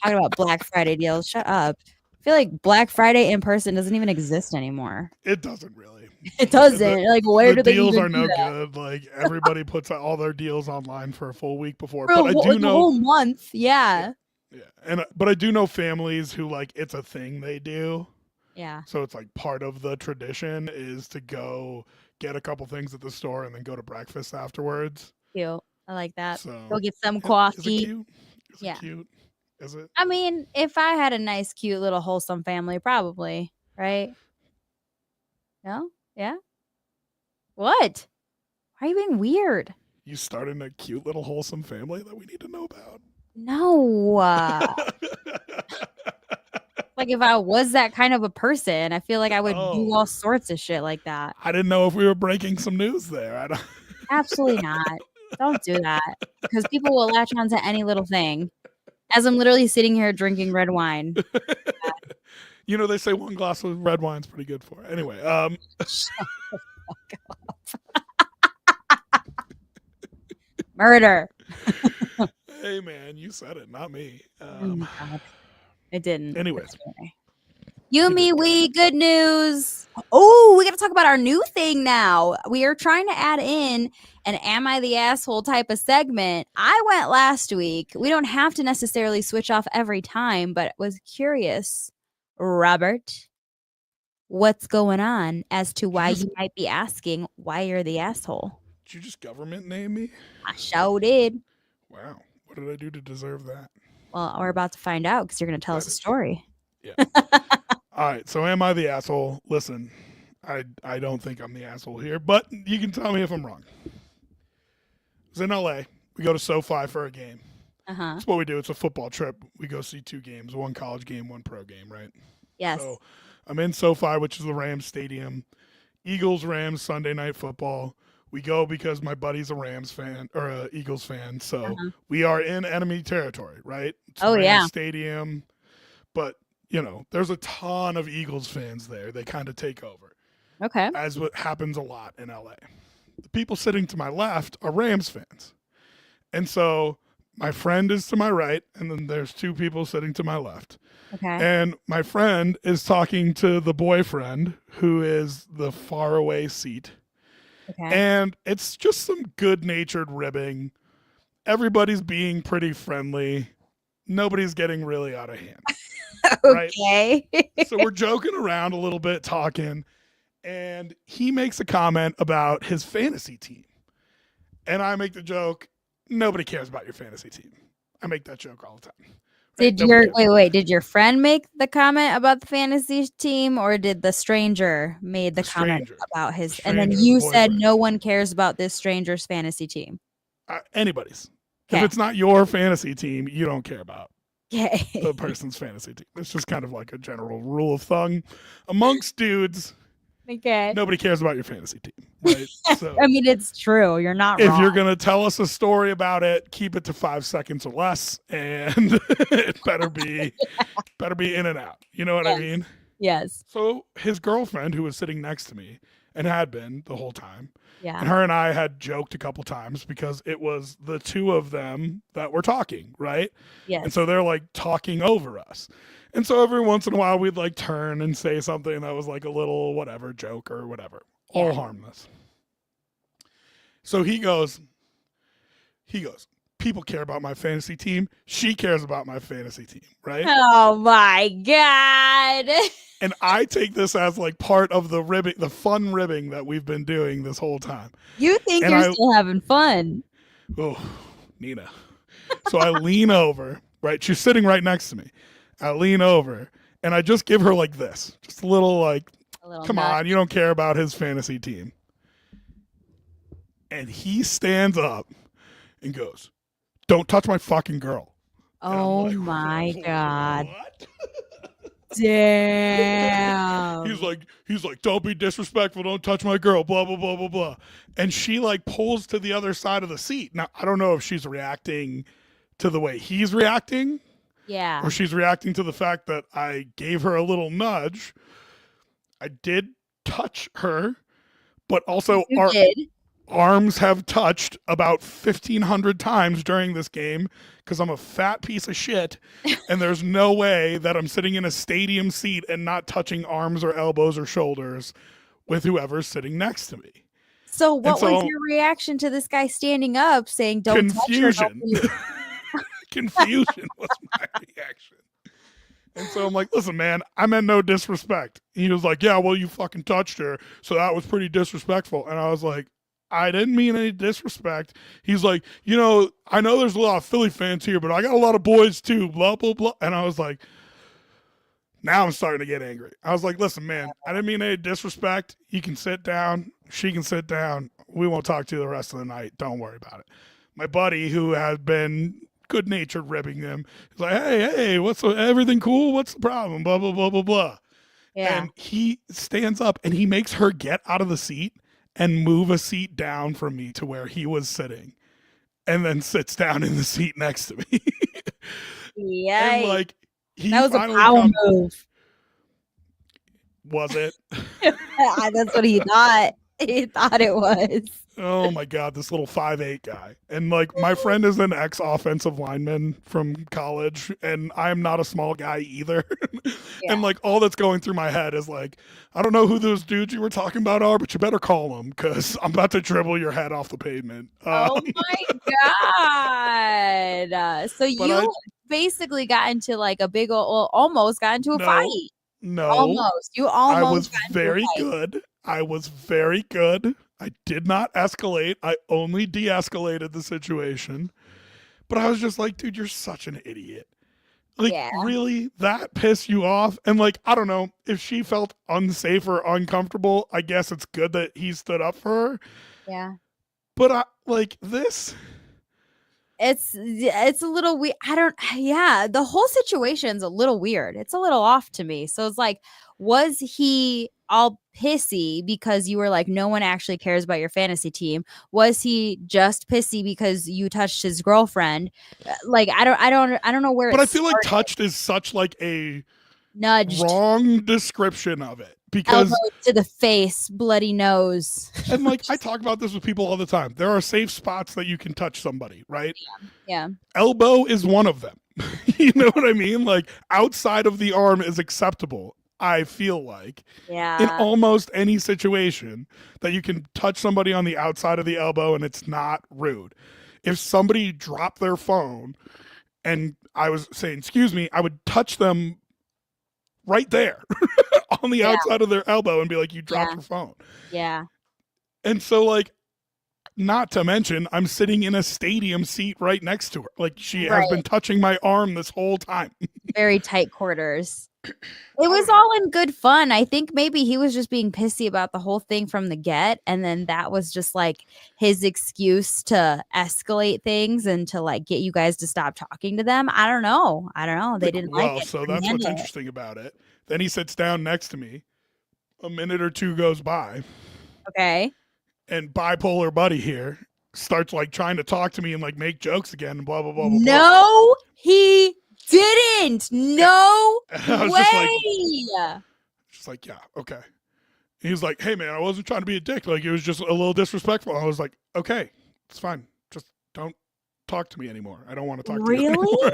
Talking about Black Friday deals. Shut up. I feel like Black Friday in person doesn't even exist anymore. It doesn't really. It The, doesn't. Like, where the do they deals even are do no that? good. Like everybody puts all their deals online for a full week before. For But I do like a know, whole month. yeah, Yeah. yeah, and but I do know families who like it's a thing they do. Yeah. So it's like part of the tradition is to go get a couple things at the store and then go to breakfast afterwards. Cute. I like that. Go So get some is it coffee. cute? Is it Yeah. cute? Is it? I mean, if I had a nice, cute little wholesome family, probably. Right? No? Yeah? What? Why are you being weird? You starting a cute little wholesome family that we need to know about. No. Like if I was that kind of a person, I feel like I would do Oh, all sorts of shit like that. I didn't know if we were breaking some news there. I don't. Absolutely not. Don't do that because people will latch on to any little thing. As I'm literally sitting here drinking red wine. They say one glass of red wine's pretty good for it. Anyway, Shut the fuck up. Murder. hey man, you said it, not me. Oh my god. It didn't. Anyways, It's okay. You, you me, did good. we, good news. Oh, we got to talk about our new thing now. We are trying to add in an Am I the Asshole type of segment. I went last week. We don't have to necessarily switch off every time, but was curious, Robert, what's going on as to Did you why just you might be asking why you're the asshole. government name me? I sure did. Wow, what did I do to deserve that? Well, we're about to find out because you're going to tell us That a is story. yeah. All right, so am I the asshole? Listen, I don't think I'm the asshole here, but you can tell me if I'm wrong. I was in LA. We go to SoFi for a game. Uh huh. That's what we do. It's a football trip. We go see two games, one college game, one pro game, right? So Yes. I'm in SoFi, which is the Rams stadium. Eagles Rams Sunday night football. We go because my buddy's a Rams fan or a Eagles fan. So Uh-huh. we are in enemy territory, right? It's Oh, Rams yeah. stadium, but there's a ton of Eagles fans there. They kind of take over, Okay. as what happens a lot in LA. The people sitting to my left are Rams fans. And so my friend is to my right, and then there's two people sitting to my left. Okay. And my friend is talking to the boyfriend, who is the faraway seat. Okay. And it's just some good natured ribbing. Everybody's being pretty friendly. Nobody's getting really out of hand. right? Okay. So we're joking around a little bit, talking, and he makes a comment about his fantasy team. And I make the joke, nobody cares about your fantasy team. I make that joke all the time. Right? Did Nobody your cares wait, about wait, did your friend make the comment about the fantasy team, or did the stranger made the the comment stranger. about The his, and then stranger, the you said boyfriend. no one cares about this stranger's fantasy team? Anybody's. If Okay. it's not your fantasy team, you don't care about the Okay. person's fantasy team. It's just kind of like a general rule of thumb. Amongst dudes, Okay. nobody cares about your fantasy team, right? I So mean, it's true. You're not if wrong. you're going to tell us a story about it, keep it to 5 seconds or less, and it better be in and out. You know what I Yes. mean? Yes. So his girlfriend, who was sitting next to me and had been the whole time, Yeah. and her and I had joked a couple times because it was the two of them that were talking, right? And Yes. so they're like talking over us. And so every once in a while we'd like turn and say something that was like a little whatever joke or whatever, Yeah. all harmless. So he goes, people care about my fantasy team. She cares about my fantasy team, right? Oh my God. And I take this as like part of the ribbing, the fun ribbing that we've been doing this whole time. You think And you're still having fun. oh, Nina. So I lean over, right? She's sitting right next to me. I lean over and I just give her like this, just a little like, A little come nut. on, you don't care about his fantasy team. And he stands up and goes, don't touch my fucking girl. And I'm Oh like, my God. what? Damn. he's like, don't be disrespectful, don't touch my girl, blah blah blah blah blah. And she like pulls to the other side of the seat. Now I don't know if she's reacting to the way he's reacting Yeah. or she's reacting to the fact that I gave her a little nudge. I did touch her, but also You our did. arms have touched about 1,500 times during this game because I'm a fat piece of shit and there's no way that I'm sitting in a stadium seat and not touching arms or elbows or shoulders with whoever's sitting next to me. So And what was so your reaction to this guy standing up saying, don't touch her? Don't confusion. Confusion was my reaction. And so I'm like, listen, man, I meant no disrespect. He was like, yeah, well, you fucking touched her. So that was pretty disrespectful. And I was like, I didn't mean any disrespect. He's like, I know there's a lot of Philly fans here, but I got a lot of boys too, blah, blah, blah. And I was like, now I'm starting to get angry. I was like, listen, man, I didn't mean any disrespect. You can sit down. She can sit down. We won't talk to you the rest of the night. Don't worry about it. My buddy, who has been good natured ribbing them, he's like, hey, everything cool? What's the problem? Blah, blah, blah, blah, blah. Yeah. And he stands up and he makes her get out of the seat and move a seat down from me to where he was sitting and then sits down in the seat next to me. And Yikes. like he That was a finally power comes. move. Was it? That's what he thought. He thought it was. Oh my god, this little 5'8" guy. And like my friend is an ex-offensive lineman from college, and I'm not a small guy either. Yeah. And like all that's going through my head is like, I don't know who those dudes you were talking about are, but you better call them because I'm about to dribble your head off the pavement. Oh my God. So you basically got into like a big old, well, almost got into a fight. No, Almost. You I almost was got into a very fight. good. I was very good. I did not escalate. I only de-escalated the situation. But I was just like, dude, you're such an idiot. Like, Yeah. really? That pissed you off? And like, I don't know, if she felt unsafe or uncomfortable, I guess it's good that he stood up for her. Yeah. But I like this. It's a little weird. The whole situation's a little weird. It's a little off to me. So it's like, was he all pissy because you were like, no one actually cares about your fantasy team? Was he just pissy because you touched his girlfriend? Like, I don't know where. But I feel like touched is such like a nudged, wrong description of it because elbow to the face, bloody nose. and like I talk about this with people all the time. There are safe spots that you can touch somebody, right? Yeah. Elbow is one of them. You know what I mean? Like outside of the arm is acceptable. I feel like in almost any situation that you can touch somebody on the outside of the elbow and it's not rude. If somebody dropped their phone and I was saying, excuse me, I would touch them right there on the Yeah. outside of their elbow and be like, you dropped Yeah. your phone. Yeah. And so, like, not to mention, I'm sitting in a stadium seat right next to her. Like, she has Right. been touching my arm this whole time. Very tight quarters. I It was don't know. all in good fun. I think maybe he was just being pissy about the whole thing from the get. And then that was just like his excuse to escalate things and to like get you guys to stop talking to them. I don't know. I don't know. They didn't like Well, it. so Couldn't that's what's handle it. interesting about it. Then he sits down next to me. A minute or two goes by, Okay. and bipolar buddy here starts like trying to talk to me and like make jokes again and blah blah blah blah blah. No, he didn't. No And I was way. just like, yeah, okay. He was like, hey man, I wasn't trying to be a dick. Like, it was just a little disrespectful. I was like, okay, it's fine. Just don't talk to me anymore. I don't want to talk to you Really? anymore.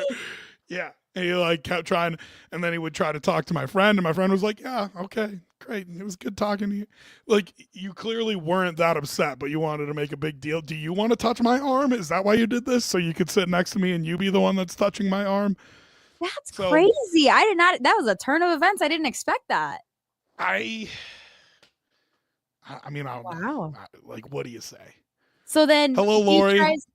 Yeah. And he like kept trying, and then he would try to talk to my friend, and my friend was like, yeah, okay, great. It was good talking to you. Like, you clearly weren't that upset, but you wanted to make a big deal. Do you want to touch my arm? Is that why you did this? So you could sit next to me and you be the one that's touching my arm? That's So crazy. I did not. That was a turn of events. I didn't expect that. I mean, I don't know. Wow. Like, what do you say? So then Hello, he Lori. tries.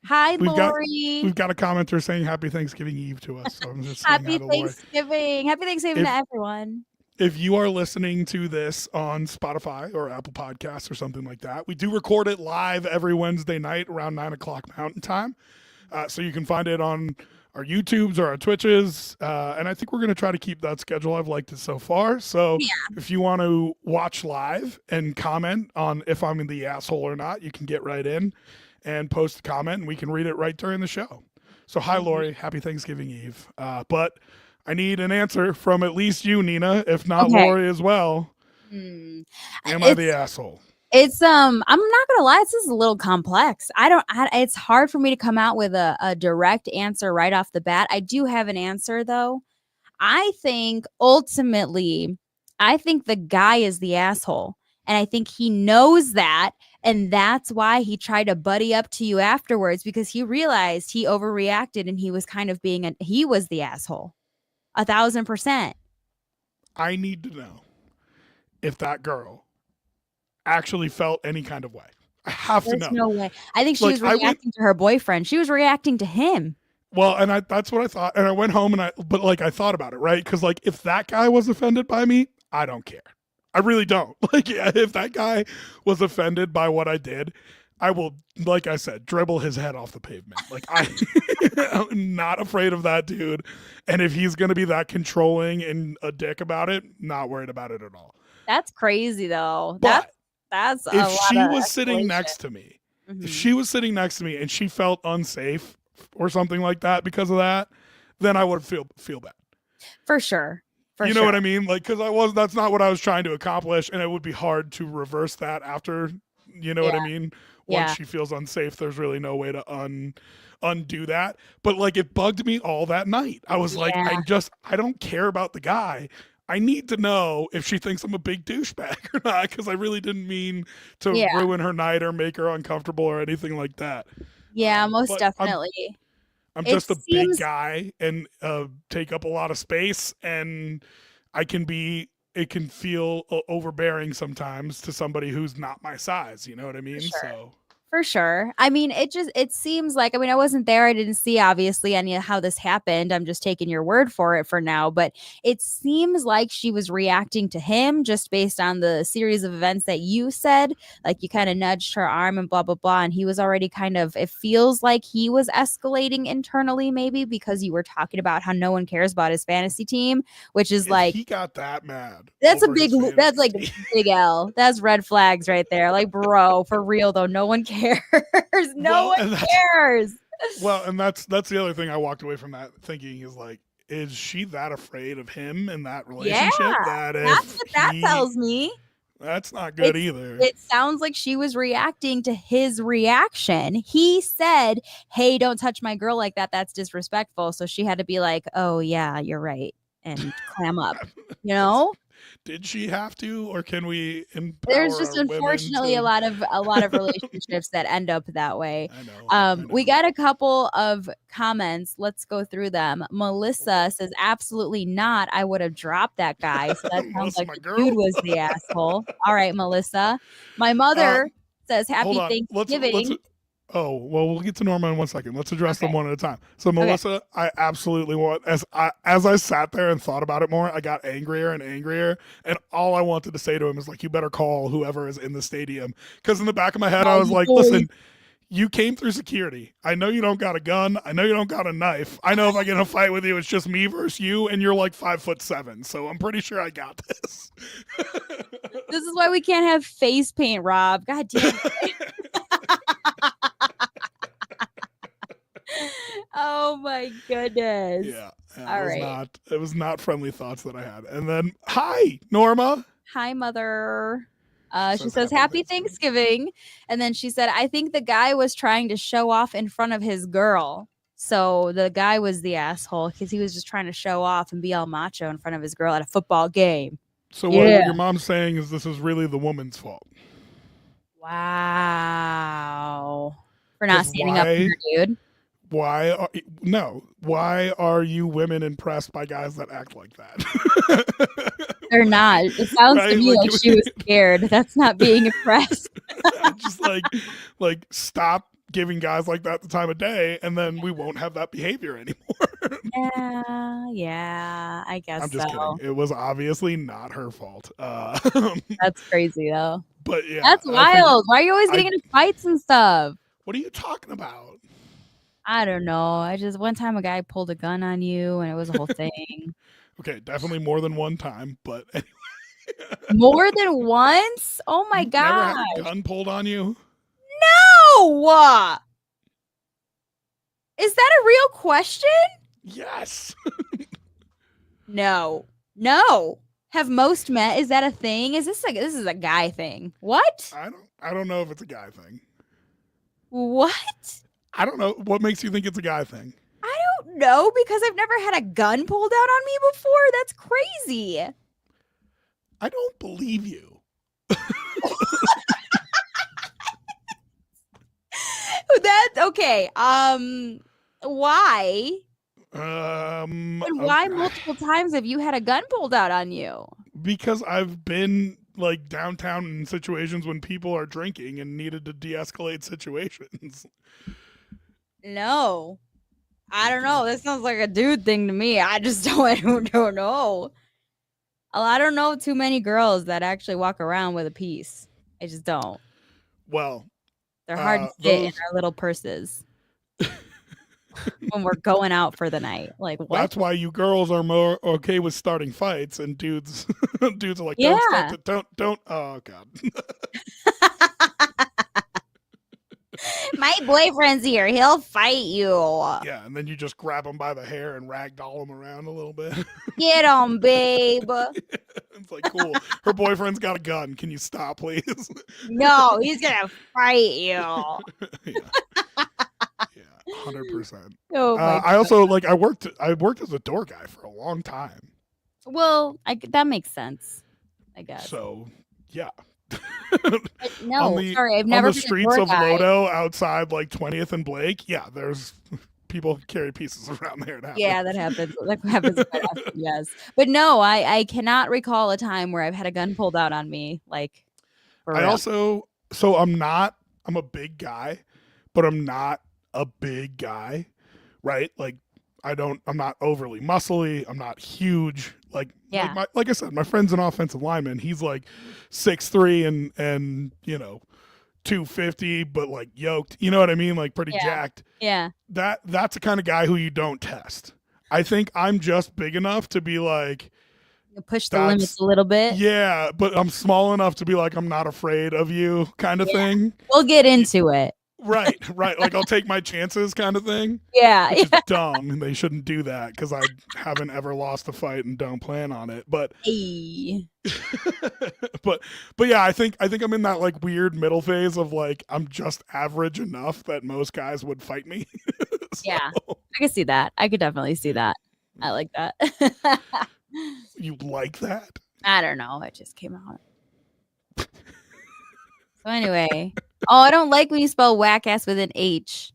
Hi, We've got Lori. we've got a commenter saying Happy Thanksgiving Eve to us. So I'm just saying hi Happy to Lori. Thanksgiving. Happy Thanksgiving If to everyone. if you are listening to this on Spotify or Apple Podcasts or something like that, we do record it live every Wednesday night around 9 o'clock Mountain Time. So you can find it on our YouTubes or our Twitches. And I think we're going to try to keep that schedule. I've liked it so far. So Yeah. if you want to watch live and comment on if I'm in the asshole or not, you can get right in and post a comment and we can read it right during the show. So hi, Lori. Happy Thanksgiving Eve. But I need an answer from at least you, Nina, if not Okay. Lori as well. Hmm. Am I the asshole? It's I'm not gonna lie, this is a little complex. It's hard for me to come out with a direct answer right off the bat. I do have an answer though. I think ultimately, I think the guy is the asshole. And I think he knows that. And that's why he tried to buddy up to you afterwards because he realized he overreacted and he was kind of he was the asshole. 1,000%. I need to know if that girl actually felt any kind of way. I have to There's know. no way. I think she Like, was reacting to her boyfriend. She was reacting to him. Well, and that's what I thought. And I went home but like I thought about it, right? Because like if that guy was offended by me, I don't care. I really don't. Like, yeah, if that guy was offended by what I did, I will, like I said, dribble his head off the pavement. Like, I'm not afraid of that dude. And if he's going to be that controlling and a dick about it, not worried about it at all. That's crazy though. But That's a if lot she of was sitting escalation. next to me, Mhm. if she was sitting next to me and she felt unsafe or something like that because of that, then I would feel bad. For sure. You know what I mean? Like, because that's not what I was trying to accomplish, and it would be hard to reverse that after. You know what I mean? Once she feels unsafe, there's really no way to undo that. But like, it bugged me all that night. I was like, I don't care about the guy. I need to know if she thinks I'm a big douchebag or not, because I really didn't mean to ruin her night or make her uncomfortable or anything like that. Yeah, most definitely. I'm just a big guy and take up a lot of space, and it can feel overbearing sometimes to somebody who's not my size. You know what I mean? For sure. I mean, it seems like, I mean, I wasn't there. I didn't see obviously any of how this happened. I'm just taking your word for it for now, but it seems like she was reacting to him just based on the series of events that you said. Like you kind of nudged her arm and blah, blah, blah. And he was already it feels like he was escalating internally, maybe because you were talking about how no one cares about his fantasy team, which is like, he got that mad. That's like a big L. That's red flags right there. Like, bro, for real though, no one cares. No one cares. Well, and that's the other thing I walked away from that thinking is like, is she that afraid of him in that relationship? Yeah, that's what that tells me. That's not good either. It sounds like she was reacting to his reaction. He said, "Hey, don't touch my girl like that. That's disrespectful." So she had to be like, "Oh yeah, you're right," and clam up. You know? Did she have to, or can we There's empower just our women unfortunately to? a lot of relationships that end up that way. I know. I We know. got a couple of comments. Let's go through them. Melissa says, absolutely not. I would have dropped that guy. So that sounds Melissa, like my the dude girl. was the asshole. All right, Melissa. My uh, mother says, Hold happy on. Let's. Thanksgiving. Oh well, we'll get to Norma in 1 second. Let's address them Okay. one at a time. So Okay. Melissa, I absolutely want as I sat there and thought about it more, I got angrier and angrier, and all I wanted to say to him is like, "You better call whoever is in the stadium," because in the back of my head, I Oh, was like, "Listen, you came through security. I know you don't got a gun. I know you don't got a knife. I know if I get in a fight with you, it's just me versus you, and you're like 5'7". So I'm pretty sure I got this." this is why we can't have face paint, Rob. God damn it. Oh my goodness. Yeah, All right. it was not friendly thoughts that I had. And then, hi, Norma. Hi, mother. She Says says, happy happy Thanksgiving. Thanksgiving. And then she said, I think the guy was trying to show off in front of his girl. So the guy was the asshole because he was just trying to show off and be all macho in front of his girl at a football game. So Yeah. what your mom's saying is this is really the woman's fault. Wow. For not Because standing up for her dude. why are you women impressed by guys that act like that? They're not. It sounds to Right? me like she was scared. That's not being impressed. Just like stop giving guys like that the time of day, and then we won't have that behavior anymore. Yeah, I guess I'm just kidding. so. It was obviously not her fault. That's crazy though. But yeah, That's wild. Why are you always I getting into fights and stuff? what are you talking about? I don't know. I just one time a guy pulled a gun on you and it was a whole thing. Okay, definitely more than one time, but anyway. More than once? Oh my You've never had gosh. a gun pulled on you? No! Is that a real question? Yes. No. No. Have most men, is that a thing? Is this like this is a guy thing? What? I don't know if it's a guy thing. What? I don't know what makes you think it's a guy thing. I don't know because I've never had a gun pulled out on me before. That's crazy. I don't believe you. That okay. Why? Um And why okay. multiple times have you had a gun pulled out on you? Because I've been like downtown in situations when people are drinking and needed to de-escalate situations. No. I don't know. This sounds like a dude thing to me. I just don't know. I don't know too many girls that actually walk around with a piece. I just don't. Well, They're hard to fit in those our little purses when we're going out for the night. Like what? that's why you girls are more okay with starting fights, and dudes dudes are like, don't Yeah. start the, don't oh god. My boyfriend's here. He'll fight you. Yeah, and then you just grab them by the hair and ragdoll them around a little bit. Get him, babe. It's like, cool. Her boyfriend's got a gun. Can you stop, please? No, he's gonna fight you. Yeah, 100%. Oh my I also like I worked as a door guy for a long time. Well, that makes sense, I guess. So yeah. But no, sorry, I've on never the been a streets door of guy. Lodo outside like 20th and Blake. Yeah, there's people carry pieces around there. Yeah, that happens. That happens quite often, yes. But no, I cannot recall a time where I've had a gun pulled out on me. Like for I real. also I'm a big guy, but I'm not a big guy, right? Like I'm not overly muscly. I'm not huge. Yeah. Like I said, my friend's an offensive lineman. He's like 6'3" and 250, but like yoked. You know what I mean? Like pretty jacked. Yeah. That's the kind of guy who you don't test. I think I'm just big enough to be like, You push the limits a little bit. yeah, but I'm small enough to be like, I'm not afraid of you kind of thing. We'll get into it. Right. Like I'll take my chances kind of thing. Yeah. Which is dumb. They shouldn't do that because I haven't ever lost a fight and don't plan on it. But Hey. but yeah, I think I'm in that like weird middle phase of like I'm just average enough that most guys would fight me. So, Yeah. I can see that. I could definitely see that. I like that. you like that? I don't know. It just came out. So anyway. Oh, I don't like when you spell whack ass with an H.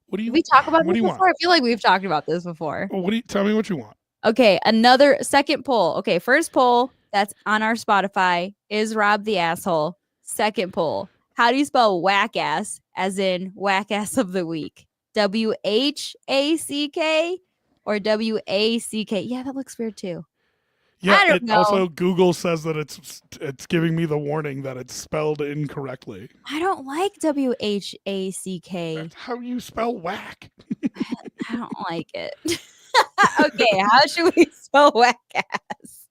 What do Did you we talk about what this do you want? before? I feel like we've talked about this before. Well, tell me what you want. Okay, another second poll. Okay, first poll that's on our Spotify is Rob the asshole. Second poll. How do you spell whack ass as in whack ass of the week? WHACK or WACK? Yeah, that looks weird too. Yeah, I don't it know. also Google says that it's giving me the warning that it's spelled incorrectly. I don't like WHACK. That's how you spell whack. I don't like it. Okay, how should we spell whack ass?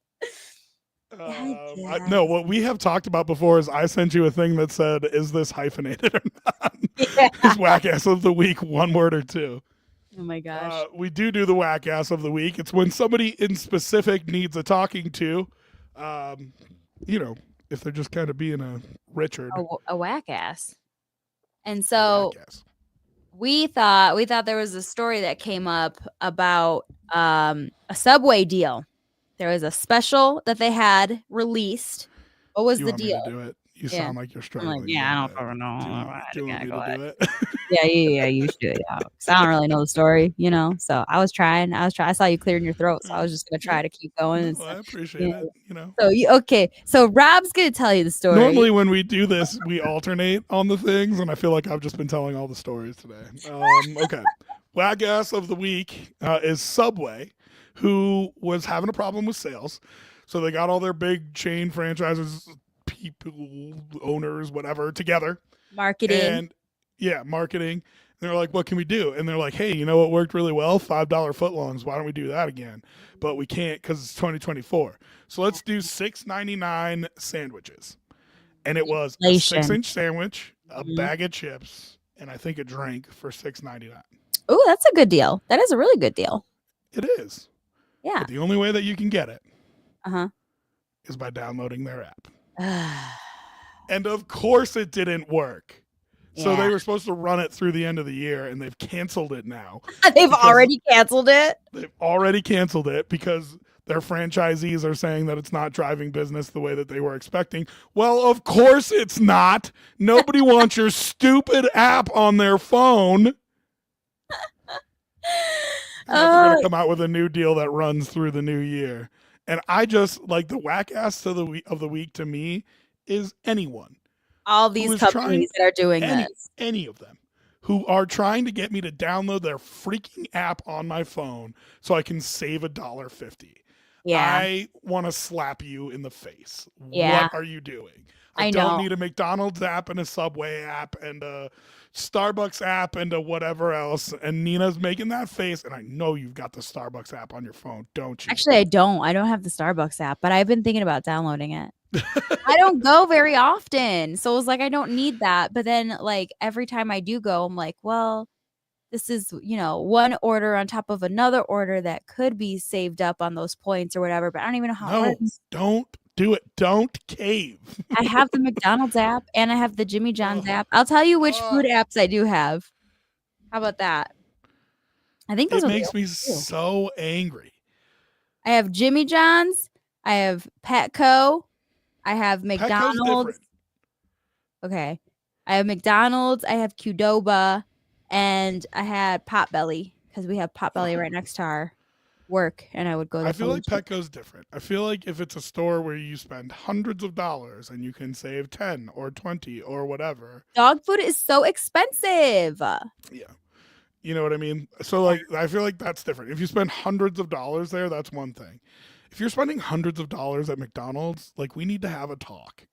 Whack No, ass. what we have talked about before is I sent you a thing that said, "Is this hyphenated or not?" Yeah. Is whack ass of the week one word or two? Oh my gosh. We do the whack ass of the week. It's when somebody in specific needs a talking to. Um, you know, if they're just kind of being a Richard, A whack ass. And a so whack ass. we thought there was a story that came up about a Subway deal. There was a special that they had released. What was You the want me to deal? do it? You Yeah. sound like you're I'm like, struggling a yeah, I little don't bit. fucking know. Do you want me Go to ahead. do it? Yeah, you should do it. Yeah. 'Cause I don't really know the story, you know. So I was trying. I saw you clearing your throat, so I was just gonna Yeah. try to keep going. And No, I stuff. appreciate Yeah. it. You know. So you okay? So Rob's gonna tell you the story. Normally, when we do this, we alternate on the things, and I feel like I've just been telling all the stories today. Okay. Whack ass of the week is Subway, who was having a problem with sales. So they got all their big chain franchises, people, owners, whatever, together. Marketing. And yeah, marketing. And they're like, what can we do? And they're like, hey, you know what worked really well? $5 footlongs. Why don't we do that again? But we can't because it's 2024. So let's do $6.99 sandwiches. And it was a Inflation. 6-inch sandwich, a Mhm. bag of chips, and I think a drink for $6.99. Oh, that's a good deal. That is a really good deal. It is. Yeah. But the only way that you can get it Uh is by downloading their app. huh. And of course it didn't work. So Yeah. they were supposed to run it through the end of the year, and they've canceled it now. They've because already canceled it. They've already canceled it because their franchisees are saying that it's not driving business the way that they were expecting. Well, of course it's not. Nobody wants your stupid app on their phone. They're going to come out with a new deal that runs through the new year. And I just like the whack ass of the week to me is anyone. All these companies that are doing this. Any of them who are trying to get me to download their freaking app on my phone so I can save $1.50. Yeah. I want to slap you in the face. Yeah. What are you doing? I don't know. need a McDonald's app and a Subway app and a Starbucks app and a whatever else. And Nina's making that face, and I know you've got the Starbucks app on your phone, don't you? Actually, I don't. I don't have the Starbucks app, but I've been thinking about downloading it. I don't go very often. So it was like I don't need that. But then like every time I do go, I'm like, well, this is, one order on top of another order that could be saved up on those points or whatever, but I don't even know how it works. Don't do it. Don't cave. I have the McDonald's app and I have the Jimmy John's app. I'll tell you which food apps I do have. How about that? I think those it are makes me so angry. I have Jimmy John's, I have Petco, I have McDonald's. Okay. I have McDonald's, I have Qdoba, and I had Potbelly because we have Potbelly right next to our work, and I would go there. I feel like Petco's different. I feel like if it's a store where you spend hundreds of dollars and you can save 10 or 20 or whatever. Dog food is so expensive. Yeah. You know what I mean? So like I feel like that's different. If you spend hundreds of dollars there, that's one thing. If you're spending hundreds of dollars at McDonald's, like we need to have a talk.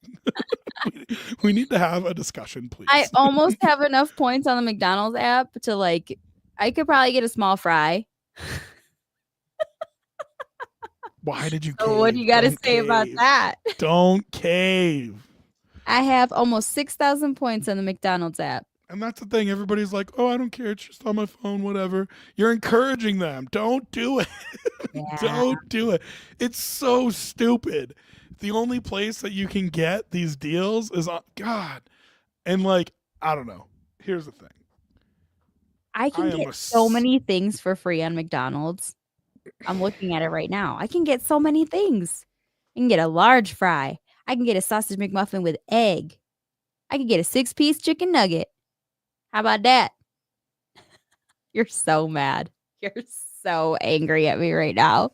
we need to have a discussion, please. I almost have enough points on the McDonald's app to like I could probably get a small fry. Why did you cave? What do you got to say about that? Don't cave. I have almost 6,000 points on the McDonald's app. And that's the thing. Everybody's like, oh, I don't care. It's just on my phone, whatever. You're encouraging them. Don't do it. Yeah. Don't do it. It's so stupid. The only place that you can get these deals is on God. And like, I don't know. Here's the thing. I can get so many things for free on McDonald's. I'm looking at it right now. I can get so many things, I can get a large fry. I can get a sausage McMuffin with egg. I can get a 6-piece chicken nugget. How about that? You're so mad. You're so angry at me right now.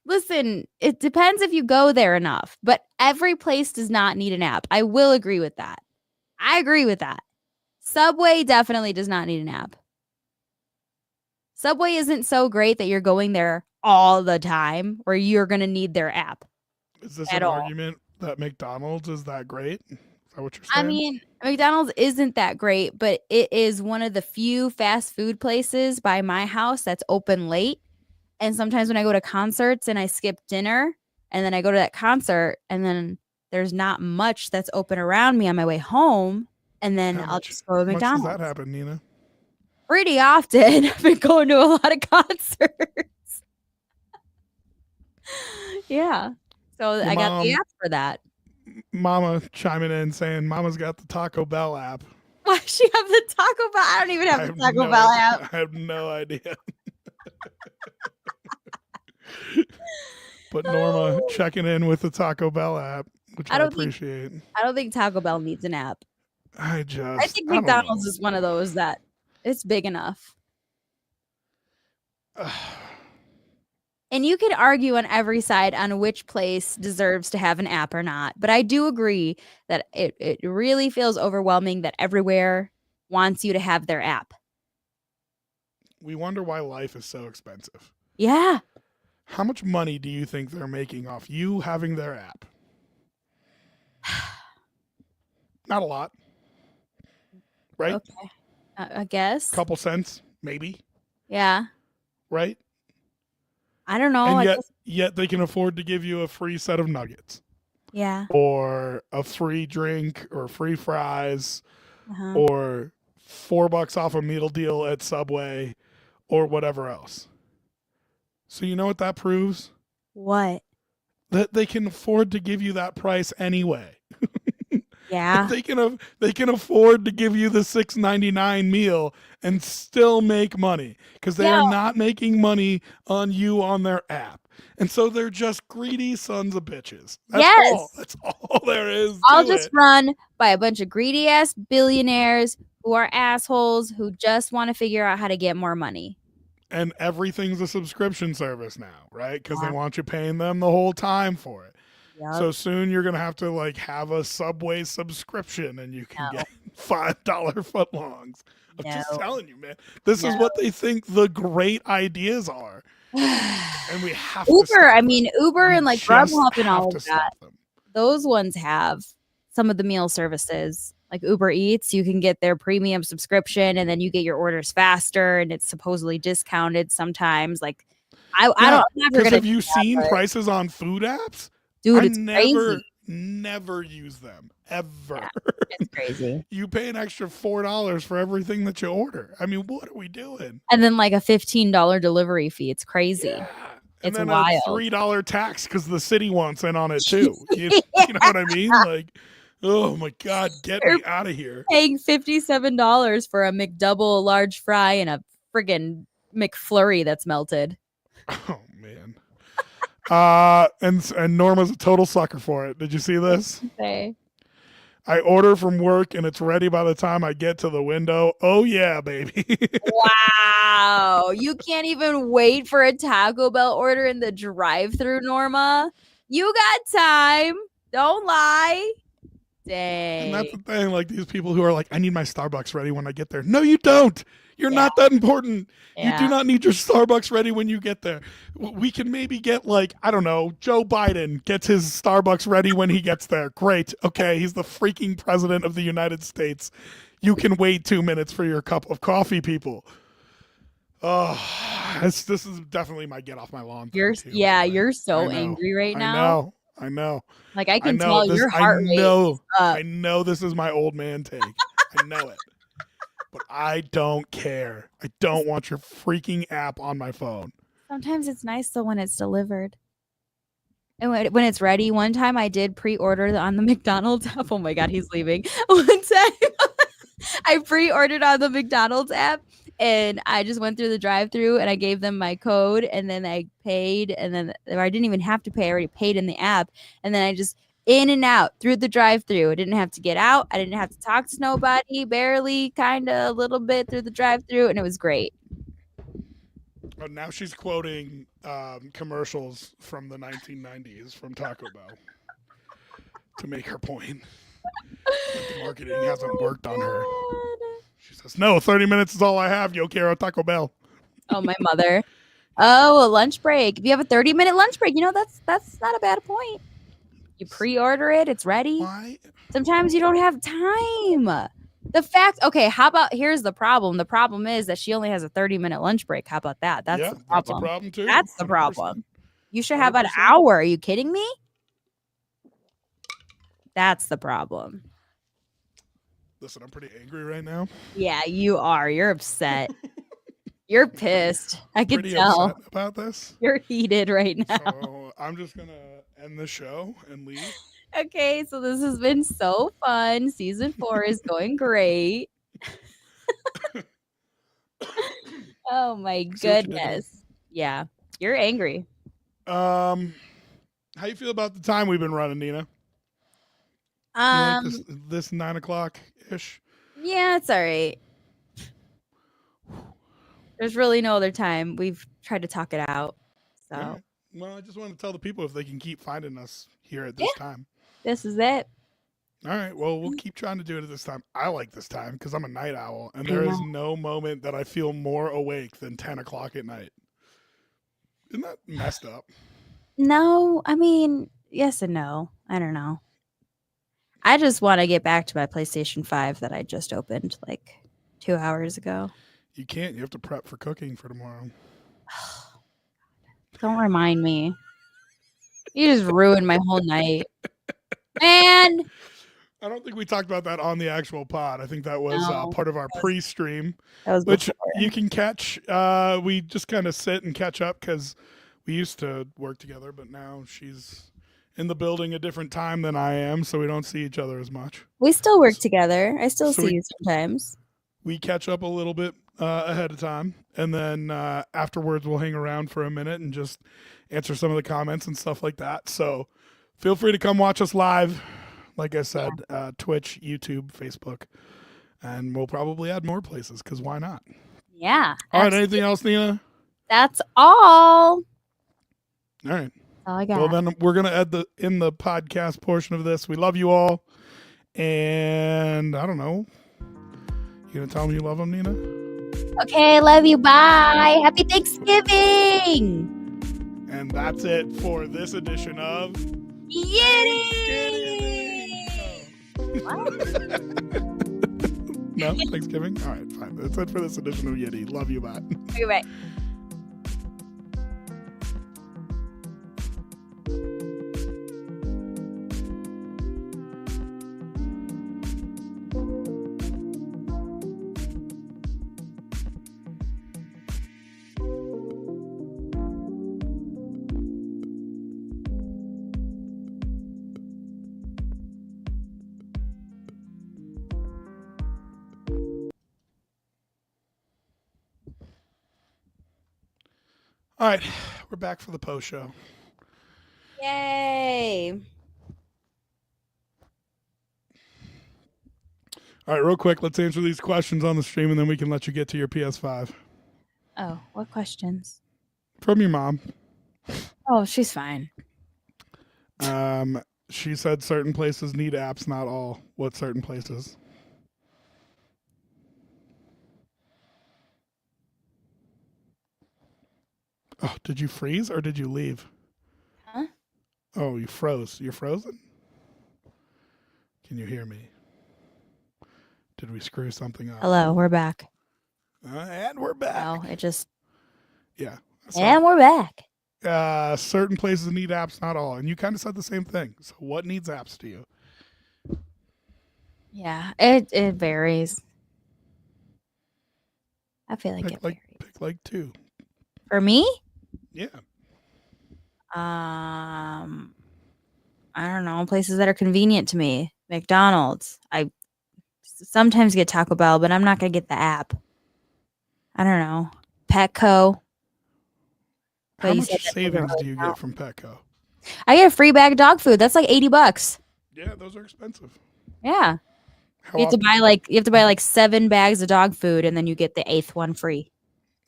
Listen, it depends if you go there enough, but every place does not need an app. I will agree with that. I agree with that. Subway definitely does not need an app. Subway isn't so great that you're going there all the time where you're going to need their app Is this at an all. argument that McDonald's is that great? Is that what you're I saying? mean, McDonald's isn't that great, but it is one of the few fast food places by my house that's open late. And sometimes when I go to concerts and I skip dinner and then I go to that concert and then there's not much that's open around me on my way home, and then How I'll much? just go to How much does that McDonald's. happen, Nina? Pretty often. I've been going to a lot of concerts. Yeah. So Your I got the mom, app for that. Mama chiming in saying Mama's got the Taco Bell app. Why does she have the Taco Bell? I don't even have I the have Taco no Bell idea. app. I have no idea. But Norma checking in with the Taco Bell app, which I appreciate. I don't think Taco Bell needs an app. I think I don't McDonald's know. is one of those that it's big enough. And you could argue on every side on which place deserves to have an app or not. But I do agree that it really feels overwhelming that everywhere wants you to have their app. We wonder why life is so expensive. Yeah. How much money do you think they're making off you having their app? Not a lot. Right? Okay. I guess. Couple cents, maybe. Yeah. Right? I don't know. And yet they can afford to give you a free set of nuggets. Yeah. Or a free drink or free fries Uh-huh. or $4 off a meal deal at Subway or whatever else. So you know what that proves? What? That they can afford to give you that price anyway. Yeah. They can afford to give you the $6.99 meal and still make money because they are not making money on you on their app. And so they're just greedy sons of bitches. That's all there is. All just run by a bunch of greedy ass billionaires who are assholes who just want to figure out how to get more money. And everything's a subscription service now, right? Because they want you paying them the whole time for it. Yep. So soon you're gonna have to have a Subway subscription, and you can get $5 footlongs. I'm just telling you, man. This is what they think the great ideas are, and we have Uber. To stop them. Uber and Grubhub and all of that. Them. Those ones have some of the meal services, like Uber Eats. You can get their premium subscription, and then you get your orders faster, and it's supposedly discounted sometimes. I'm never gonna. Have you seen prices on food apps? Dude, I it's crazy. Never use them ever. Yeah, it's crazy. You pay an extra $4 for everything that you order. I mean, what are we doing? And then a $15 delivery fee. It's crazy. Yeah. And it's then wild. A $3 tax because the city wants in on it too. You know what I mean? Oh my God, get me out of here. Paying $57 for a McDouble large fry and a friggin' McFlurry that's melted. Oh man. And Norma's a total sucker for it. Did you see this? Okay. I order from work and it's ready by the time I get to the window. Oh yeah, baby. Wow. You can't even wait for a Taco Bell order in the drive-thru, Norma. You got time. Don't lie. Dang. And that's the thing, these people who are like, I need my Starbucks ready when I get there. No, you don't. You're not that important. Yeah. You do not need your Starbucks ready when you get there. We can maybe get I don't know, Joe Biden gets his Starbucks ready when he gets there. Great. Okay, he's the freaking president of the United States. You can wait 2 minutes for your cup of coffee, people. Oh, this is definitely my get off my lawn. You're so angry right now. I know. I can tell your heart rate is up. I know this is my old man take. I know it. But I don't care. I don't want your freaking app on my phone. Sometimes it's nice though when it's delivered. And when it's ready, one time I did pre-order on the McDonald's app. Oh my God, he's leaving. One time I pre-ordered on the McDonald's app And I just went through the drive-through and I gave them my code and then I paid and then or I didn't even have to pay. I already paid in the app. And then I just in and out through the drive-through. I didn't have to get out. I didn't have to talk to nobody, barely, kind of a little bit through the drive-through, and it was great. Oh, now she's quoting commercials from the 1990s from Taco Bell to make her point. That the marketing hasn't worked on her. She says, "No, 30 minutes is all I have. Yo quiero Taco Bell." Oh, my mother. Oh, a lunch break. If you have a 30-minute lunch break, that's not a bad point. You pre-order it, it's ready. Why? Sometimes you don't have time. The fact, okay, how about here's the problem. The problem is that she only has a 30-minute lunch break. How about that? That's the problem. That's a problem too. That's the 100%. problem. You should have an 100%. hour. Are you kidding me? That's the problem. Listen, I'm pretty angry right now. Yeah, you are. You're upset. You're pissed. I can Pretty tell. upset about this. You're heated right now. So I'm just gonna end the show and leave. Okay, so this has been so fun. Season 4 is going great. Oh my goodness. Yeah, you're angry. How you feel about the time we've been running, Nina? You like this 9 o'clock ish? Yeah, it's all right. There's really no other time. We've tried to talk it out. So, Right. Well, I just want to tell the people if they can keep finding us here at this time. This is it. All right. Well, we'll keep trying to do it at this time. I like this time because I'm a night owl, and there is no moment that I feel more awake than 10 o'clock at night. Isn't that messed up? No, I mean, yes and no. I don't know. I just want to get back to my PlayStation 5 that I just opened like 2 hours ago. You can't. You have to prep for cooking for tomorrow. Don't remind me. You just ruined my whole night. Man. I don't think we talked about that on the actual pod. I think that was part of our pre-stream, which you can catch. We just kind of sit and catch up because we used to work together, but now she's in the building a different time than I am, so we don't see each other as much. We still work together. I still see you sometimes. We catch up a little bit ahead of time, and then afterwards we'll hang around for a minute and just answer some of the comments and stuff like that. So feel free to come watch us live. Like I said, Twitch, YouTube, Facebook, and we'll probably add more places because why not? Yeah. All right. Anything else, Nina? That's all. All right. That's all I got. Well, then we're gonna end the podcast portion of this. We love you all, and I don't know. You gonna tell them you love them, Nina? Okay. Love you. Bye. Happy Thanksgiving. And that's it for this edition of YITTY. No, Thanksgiving? All right, fine. That's it for this edition of YITTY. Love you, bye. Okay, bye. All right, we're back for the post show. Yay. All right, real quick, let's answer these questions on the stream and then we can let you get to your PS5. Oh, what questions? From your mom. Oh, she's fine. She said certain places need apps, not all. What certain places? Oh, did you freeze or did you leave? Huh? Oh, you froze. You're frozen? Can you hear me? Did we screw something up? Hello, we're back. And we're back. Oh, it just... Yeah. And we're back. Certain places need apps, not all. And you kind of said the same thing. So what needs apps to you? Yeah, it varies. I feel like it varies. Pick like two. For me? Yeah. I don't know, places that are convenient to me. McDonald's. I sometimes get Taco Bell, but I'm not going to get the app. I don't know, Petco. How But you much said that doesn't savings really do you count. get from Petco? I get a free bag of dog food. That's like $80. Yeah, those are expensive. Yeah. How often? You have to buy like 7 bags of dog food and then you get the eighth one free.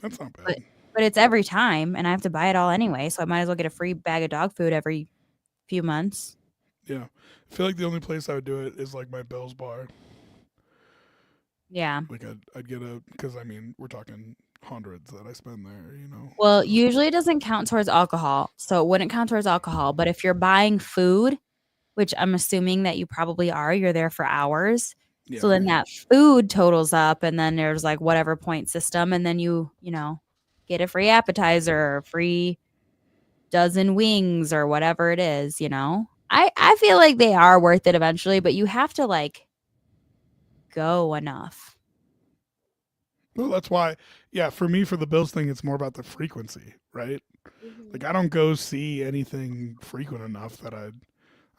That's not But bad. but it's every time and I have to buy it all anyway, so I might as well get a free bag of dog food every few months. Yeah. I feel like the only place I would do it is like my Bill's bar. Yeah. Like I'd get a, because I mean we're talking hundreds that I spend there, you know. Well, So usually it doesn't count towards alcohol, so it wouldn't count towards alcohol, but if you're buying food, which I'm assuming that you probably are, you're there for hours. yeah, So then that food totals up and then there's like whatever point system and then you know, get a free appetizer or free dozen wings or whatever it is, you know. I feel like they are worth it eventually, but you have to like go enough. well that's why. Yeah, for me for the Bills thing, it's more about the frequency, right? Like I don't go see anything frequent enough that I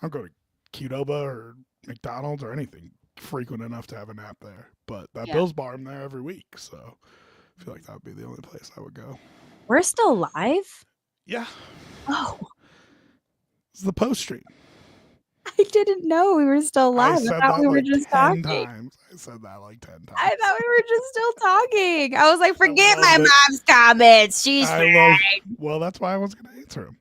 don't go to Qdoba or McDonald's or anything frequent enough to have a nap there. But that Yeah. Bills bar, I'm there every week, so I feel like that would be the only place I would go. We're still live? Yeah, Oh, it's the post stream. I didn't know we were still I live. I said thought that we were like just 10 talking. times. I said that like 10 I times. thought we were just still talking. I was like, forget my love that. mom's comments. She's I love, well, that's why I was going to answer him.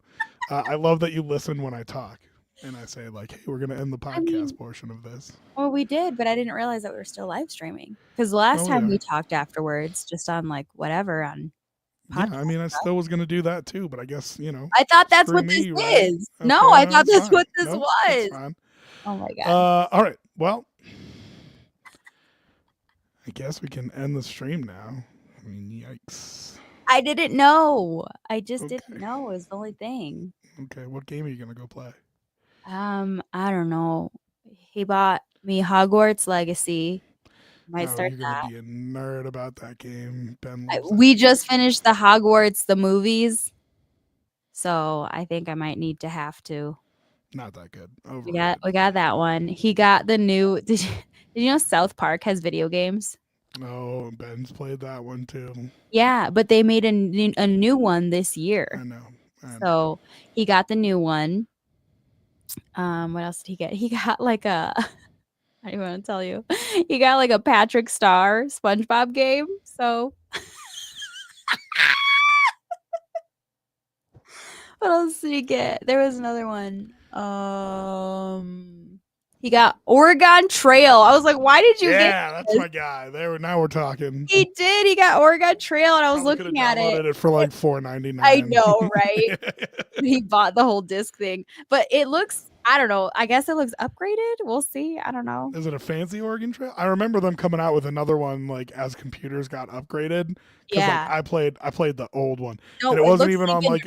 I love that you listen when I talk and I say, like, hey, we're going to end the I mean, podcast portion of this. well, we did, but I didn't realize that we were still live streaming. Because the last Oh, time yeah. we talked afterwards, just on like whatever on Yeah, podcast. I mean, I still was going to do that too, but I guess, you know, I thought that's screw what this me, right? is. Okay, No, I no, thought that's that's fine. what this Nope, that's was. fine. Oh my god. All right. Well, I guess we can end the stream now. I mean, yikes. I didn't know. I just Okay. didn't know is the only thing. Okay. What game are you going to go play? I don't know. He bought me Hogwarts Legacy. Might Oh, start you're going to that. be a nerd about that game. Ben loves that We game. just finished the Hogwarts the movies. So I think I might need to have to. Not that good. We Overrated. got that one. He got the new did you know South Park has video games? Oh, Ben's played that one too. Yeah, but they made a new one this I year. know. I know. So he got the new one. What else did he get? He got like a I don't even want to tell you. He got like a Patrick Star SpongeBob game. So what else did he get? There was another one. He got Oregon Trail. I was like, why did you get Yeah, that's this? my guy. There, now we're talking. He did. He got Oregon Trail, and I was Probably could have looking at it. downloaded it for like $4.99. I know, right? He bought the whole disc thing, but it looks. I don't know. I guess it looks upgraded. We'll see. I don't know. Is it a fancy Oregon Trail? I remember them coming out with another one like as computers got upgraded. Because Yeah. like I played the old one, No, and it wasn't even on like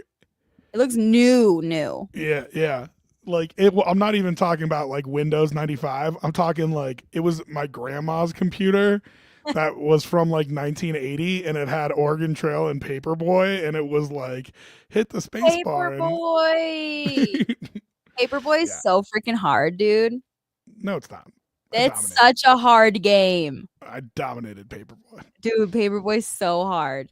it looks new. yeah. Like it, I'm not even talking about like Windows 95. I'm talking like it was my grandma's computer that was from like 1980, and it had Oregon Trail and Paperboy, and it was like hit the space bar. Paperboy. Paperboy is Yeah. so freaking hard, dude. No, it's not. It's such a hard game. I dominated Paperboy. Dude, Paperboy's so hard.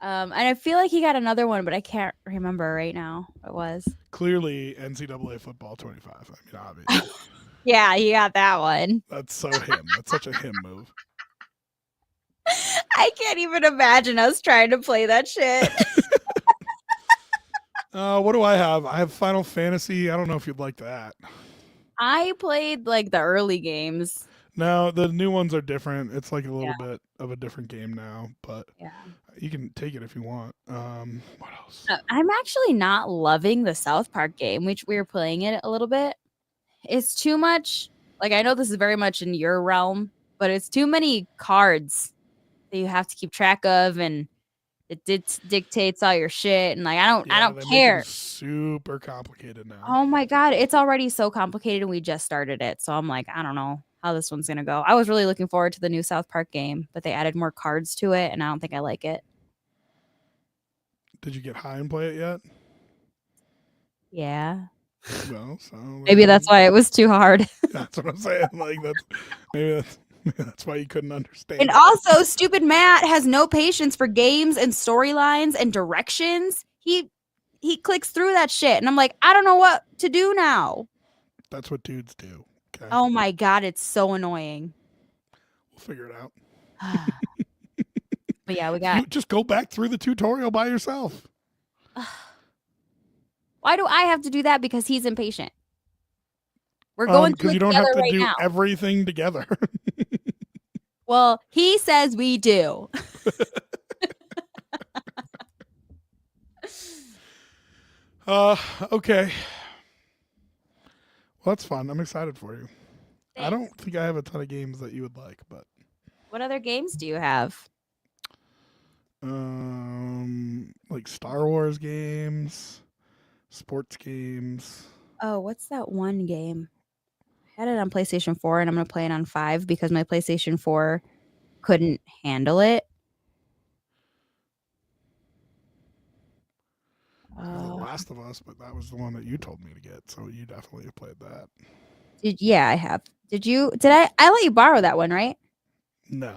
And I feel like he got another one, but I can't remember right now what it was. Clearly, NCAA football 25. I mean, obviously. Yeah, he got that one. That's so him. That's such a him move. I can't even imagine us trying to play that shit. What do I have? I have Final Fantasy. I don't know if you'd like that. I played like the early games. No, the new ones are different. It's like a little bit of a different game now, but Yeah. you can take it if you want. What else? I'm actually not loving the South Park game, which we were playing it a little bit. It's too much. Like, I know this is very much in your realm, but it's too many cards that you have to keep track of, and it dictates all your shit. And like, I don't They care. make it super complicated now. Oh my god, it's already so complicated, and we just started it, so I'm like, I don't know how this one's gonna go. I was really looking forward to the new South Park game, but they added more cards to it, and I don't think I like it. Did you get high and play it yet? Yeah. Well, so Maybe that's why it was too hard. that's what I'm saying. Like maybe that's That's why you couldn't understand. And also, stupid Matt has no patience for games and storylines and directions. He clicks through that shit, and I'm like, I don't know what to do now. That's what dudes do. Okay. Oh my god, it's so annoying. We'll figure it out. But yeah, we You got. just go back through the tutorial by yourself. Why do I have to do that? Because he's impatient. We're going through Because it you don't together have to right do now. everything together. Well, he says we do. Okay. Well, that's fun. I'm excited for you. Thanks. I don't think I have a ton of games that you would like, but What other games do you have? like Star Wars games, sports games. Oh, what's that one game? I had it on PlayStation 4 and I'm going to play it on 5 because my PlayStation 4 couldn't handle it. The Last of Us, but that was the one that you told me to get, so you definitely have played that. Yeah, I have. Did I let you borrow that one, right? No,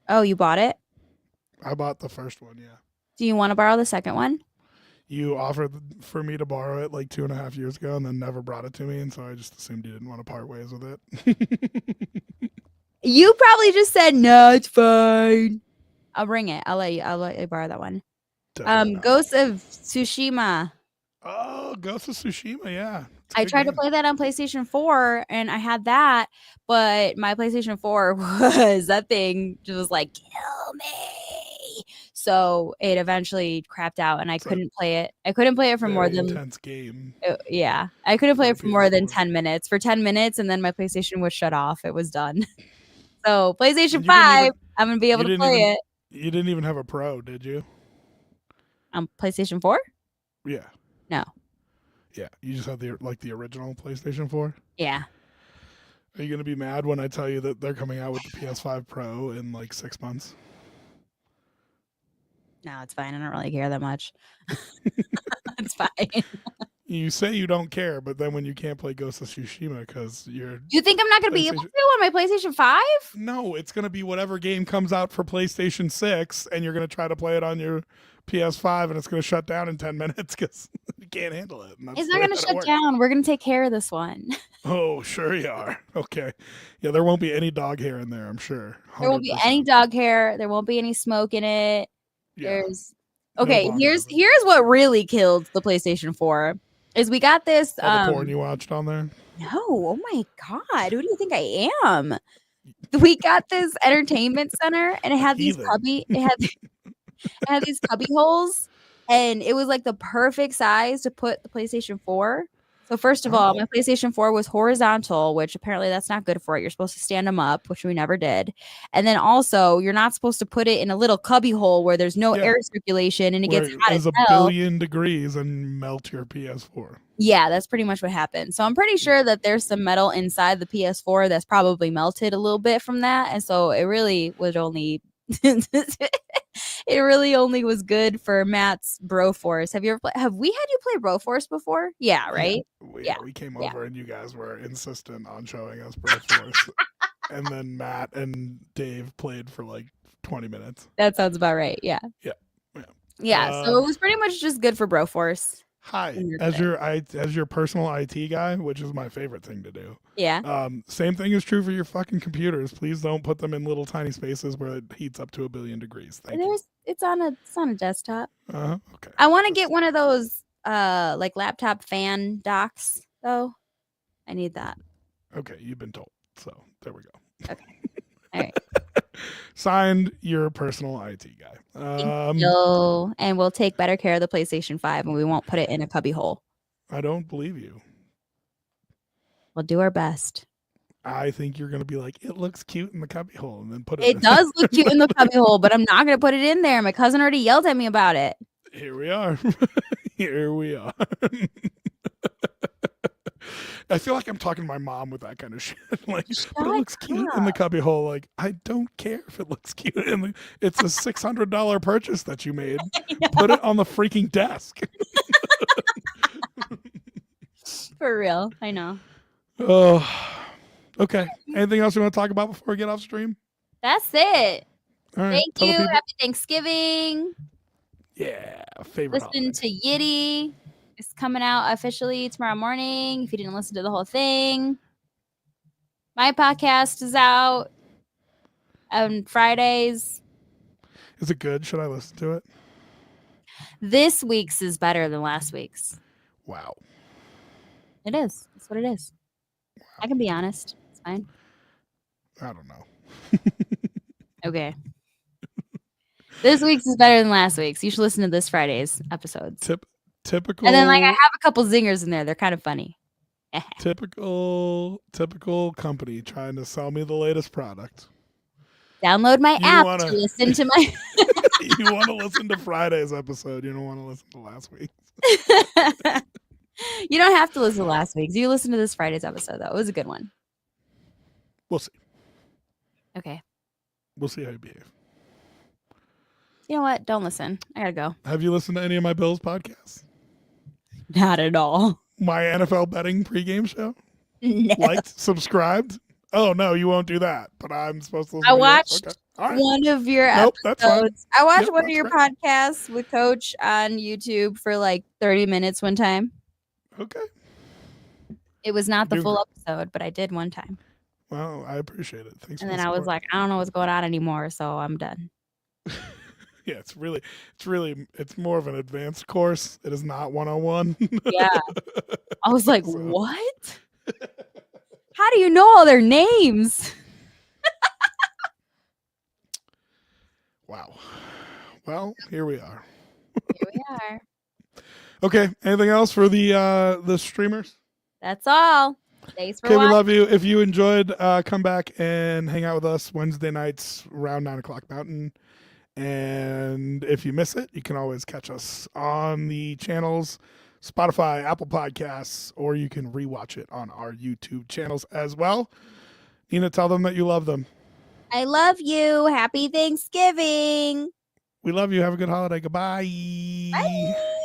Oh, you bought it? I bought the first one. Yeah, Do you want to borrow the second one? you offered for me to borrow it like 2.5 years ago, and then never brought it to me, and so I just assumed you didn't want to part ways with it. You probably just said no, it's fine. I'll bring it. I'll let you borrow that one. Definitely not. Ghost of Tsushima. Oh, Ghost of Tsushima, yeah. I tried to play that on PlayStation 4 and I had that, but my PlayStation 4 was that thing just was like, kill me. So it eventually crapped out and I couldn't play it. I couldn't play it for more than intense game. Yeah. I couldn't play it for more than PS4. 10 minutes. For 10 minutes and then my PlayStation was shut off. It was done. So PlayStation And 5, I'm gonna be able to play it. You didn't even have a Pro, did you? On PlayStation 4? Yeah. No. Yeah, you just had the original PlayStation 4. Yeah. Are you gonna be mad when I tell you that they're coming out with the PS5 Pro in like 6 months? No, it's fine. I don't really care that much. It's fine. You say you don't care, but then when you can't play Ghost of Tsushima because you're You think I'm not going to be able to on my PlayStation 5? No, it's going to be whatever game comes out for PlayStation 6, and you're going to try to play it on your PS5, and it's going to shut down in 10 minutes because you can't handle it. It's not going to shut down. We're going to take care of this one. Oh, sure you are. Okay. Yeah, there won't be any dog hair in there, I'm sure. 100%. There won't be any dog hair. There won't be any smoke in it. Yeah. Okay, here's what really killed the PlayStation 4. Is we got this all the porn you watched on there? No, oh my god, who do you think I am? We got this entertainment center and it had these these cubby holes and it was like the perfect size to put the PlayStation 4. So first of all, my PlayStation 4 was horizontal, which apparently that's not good for it. You're supposed to stand them up, which we never did. And then also, you're not supposed to put it in a little cubby hole where there's no air circulation and it gets hot as a hell. billion degrees and melt your PS4. Yeah, that's pretty much what happened. So I'm pretty sure that there's some metal inside the PS4 that's probably melted a little bit from that. And so it really would only it really only was good for Matt's Broforce. Have we had you play Broforce before? Yeah, right? Yeah, we came over and you guys were insistent on showing us Broforce. And then Matt and Dave played for like 20 minutes. That sounds about right. Yeah. Yeah. So it was pretty much just good for Broforce. Hi, as your personal IT guy, which is my favorite thing to do. Yeah. Same thing is true for your fucking computers. Please don't put them in little tiny spaces where it heats up to 1 billion degrees. Thank you. It's on a desktop. Okay. I want to get one of those like laptop fan docks though. I need that. Okay, you've been told. So there we go. Okay. All right. Signed, your personal IT guy. And we'll take better care of the PlayStation 5 and we won't put it in a cubby hole. I don't believe you. We'll do our best. I think you're going to be like, it looks cute in the cubby hole and then put it It does look cute in the cubby hole, but I'm not going to put it in there. My cousin already yelled at me about it. Here we are. Here we are. I feel like I'm talking to my mom with that kind of shit. Like, but it looks cute in the cubby hole. Like, I don't care if it looks cute. It's a $600 purchase that you made. Put it on the freaking desk. For real. I know. Oh, okay. Anything else you want to talk about before we get off stream? That's it. All right. Thank Tell the you. people. Happy Thanksgiving. Yeah, favorite Listen holiday. to YITTY. It's coming out officially tomorrow morning. If you didn't listen to the whole thing, my podcast is out on Fridays. Is it good? Should I listen to it? This week's is better than last week's. Wow. It is. That's what it is. I can be honest. It's fine. I don't know. Okay. This week's is better than last week's. You should listen to this Friday's episodes. Typical. And then like I have a couple zingers in there. They're kind of funny. typical company trying to sell me the latest product. Download my You app wanna- to listen to my You want to listen to Friday's episode. You don't want to listen to last week. You don't have to listen to last week's. You listen to this Friday's episode though. It was a good one. We'll see. Okay. We'll see how you behave. You know what? Don't listen. I gotta go. Have you listened to any of my Bills podcasts? Not at all. My NFL betting pregame show? No. Liked? Subscribed? Oh, no, you won't do that. But I'm supposed to listen I to yours? watched Okay. All right. one of your Nope, that's fine. episodes. I watched Yep, one of that's your podcasts with Coach on YouTube for like 30 minutes one time. Okay. It was not the Doing full episode, but I did one time. Well, I appreciate it. Thanks. And for then the I was support. like, I don't know what's going on anymore, so I'm done. Yeah, it's more of an advanced course. It is not 101. Yeah. I was like, So- what? How do you know all their names? Wow. Well, here we are. Here we are. Okay. Anything else for the streamers? That's all. Thanks for Okay, we watching. love you. If you enjoyed, come back and hang out with us Wednesday nights around 9:00 Mountain. And if you miss it, you can always catch us on the channels, Spotify, Apple Podcasts, or you can rewatch it on our YouTube channels as well. Nina, tell them that you love them. I love you. Happy Thanksgiving. We love you. Have a good holiday. Goodbye. Bye.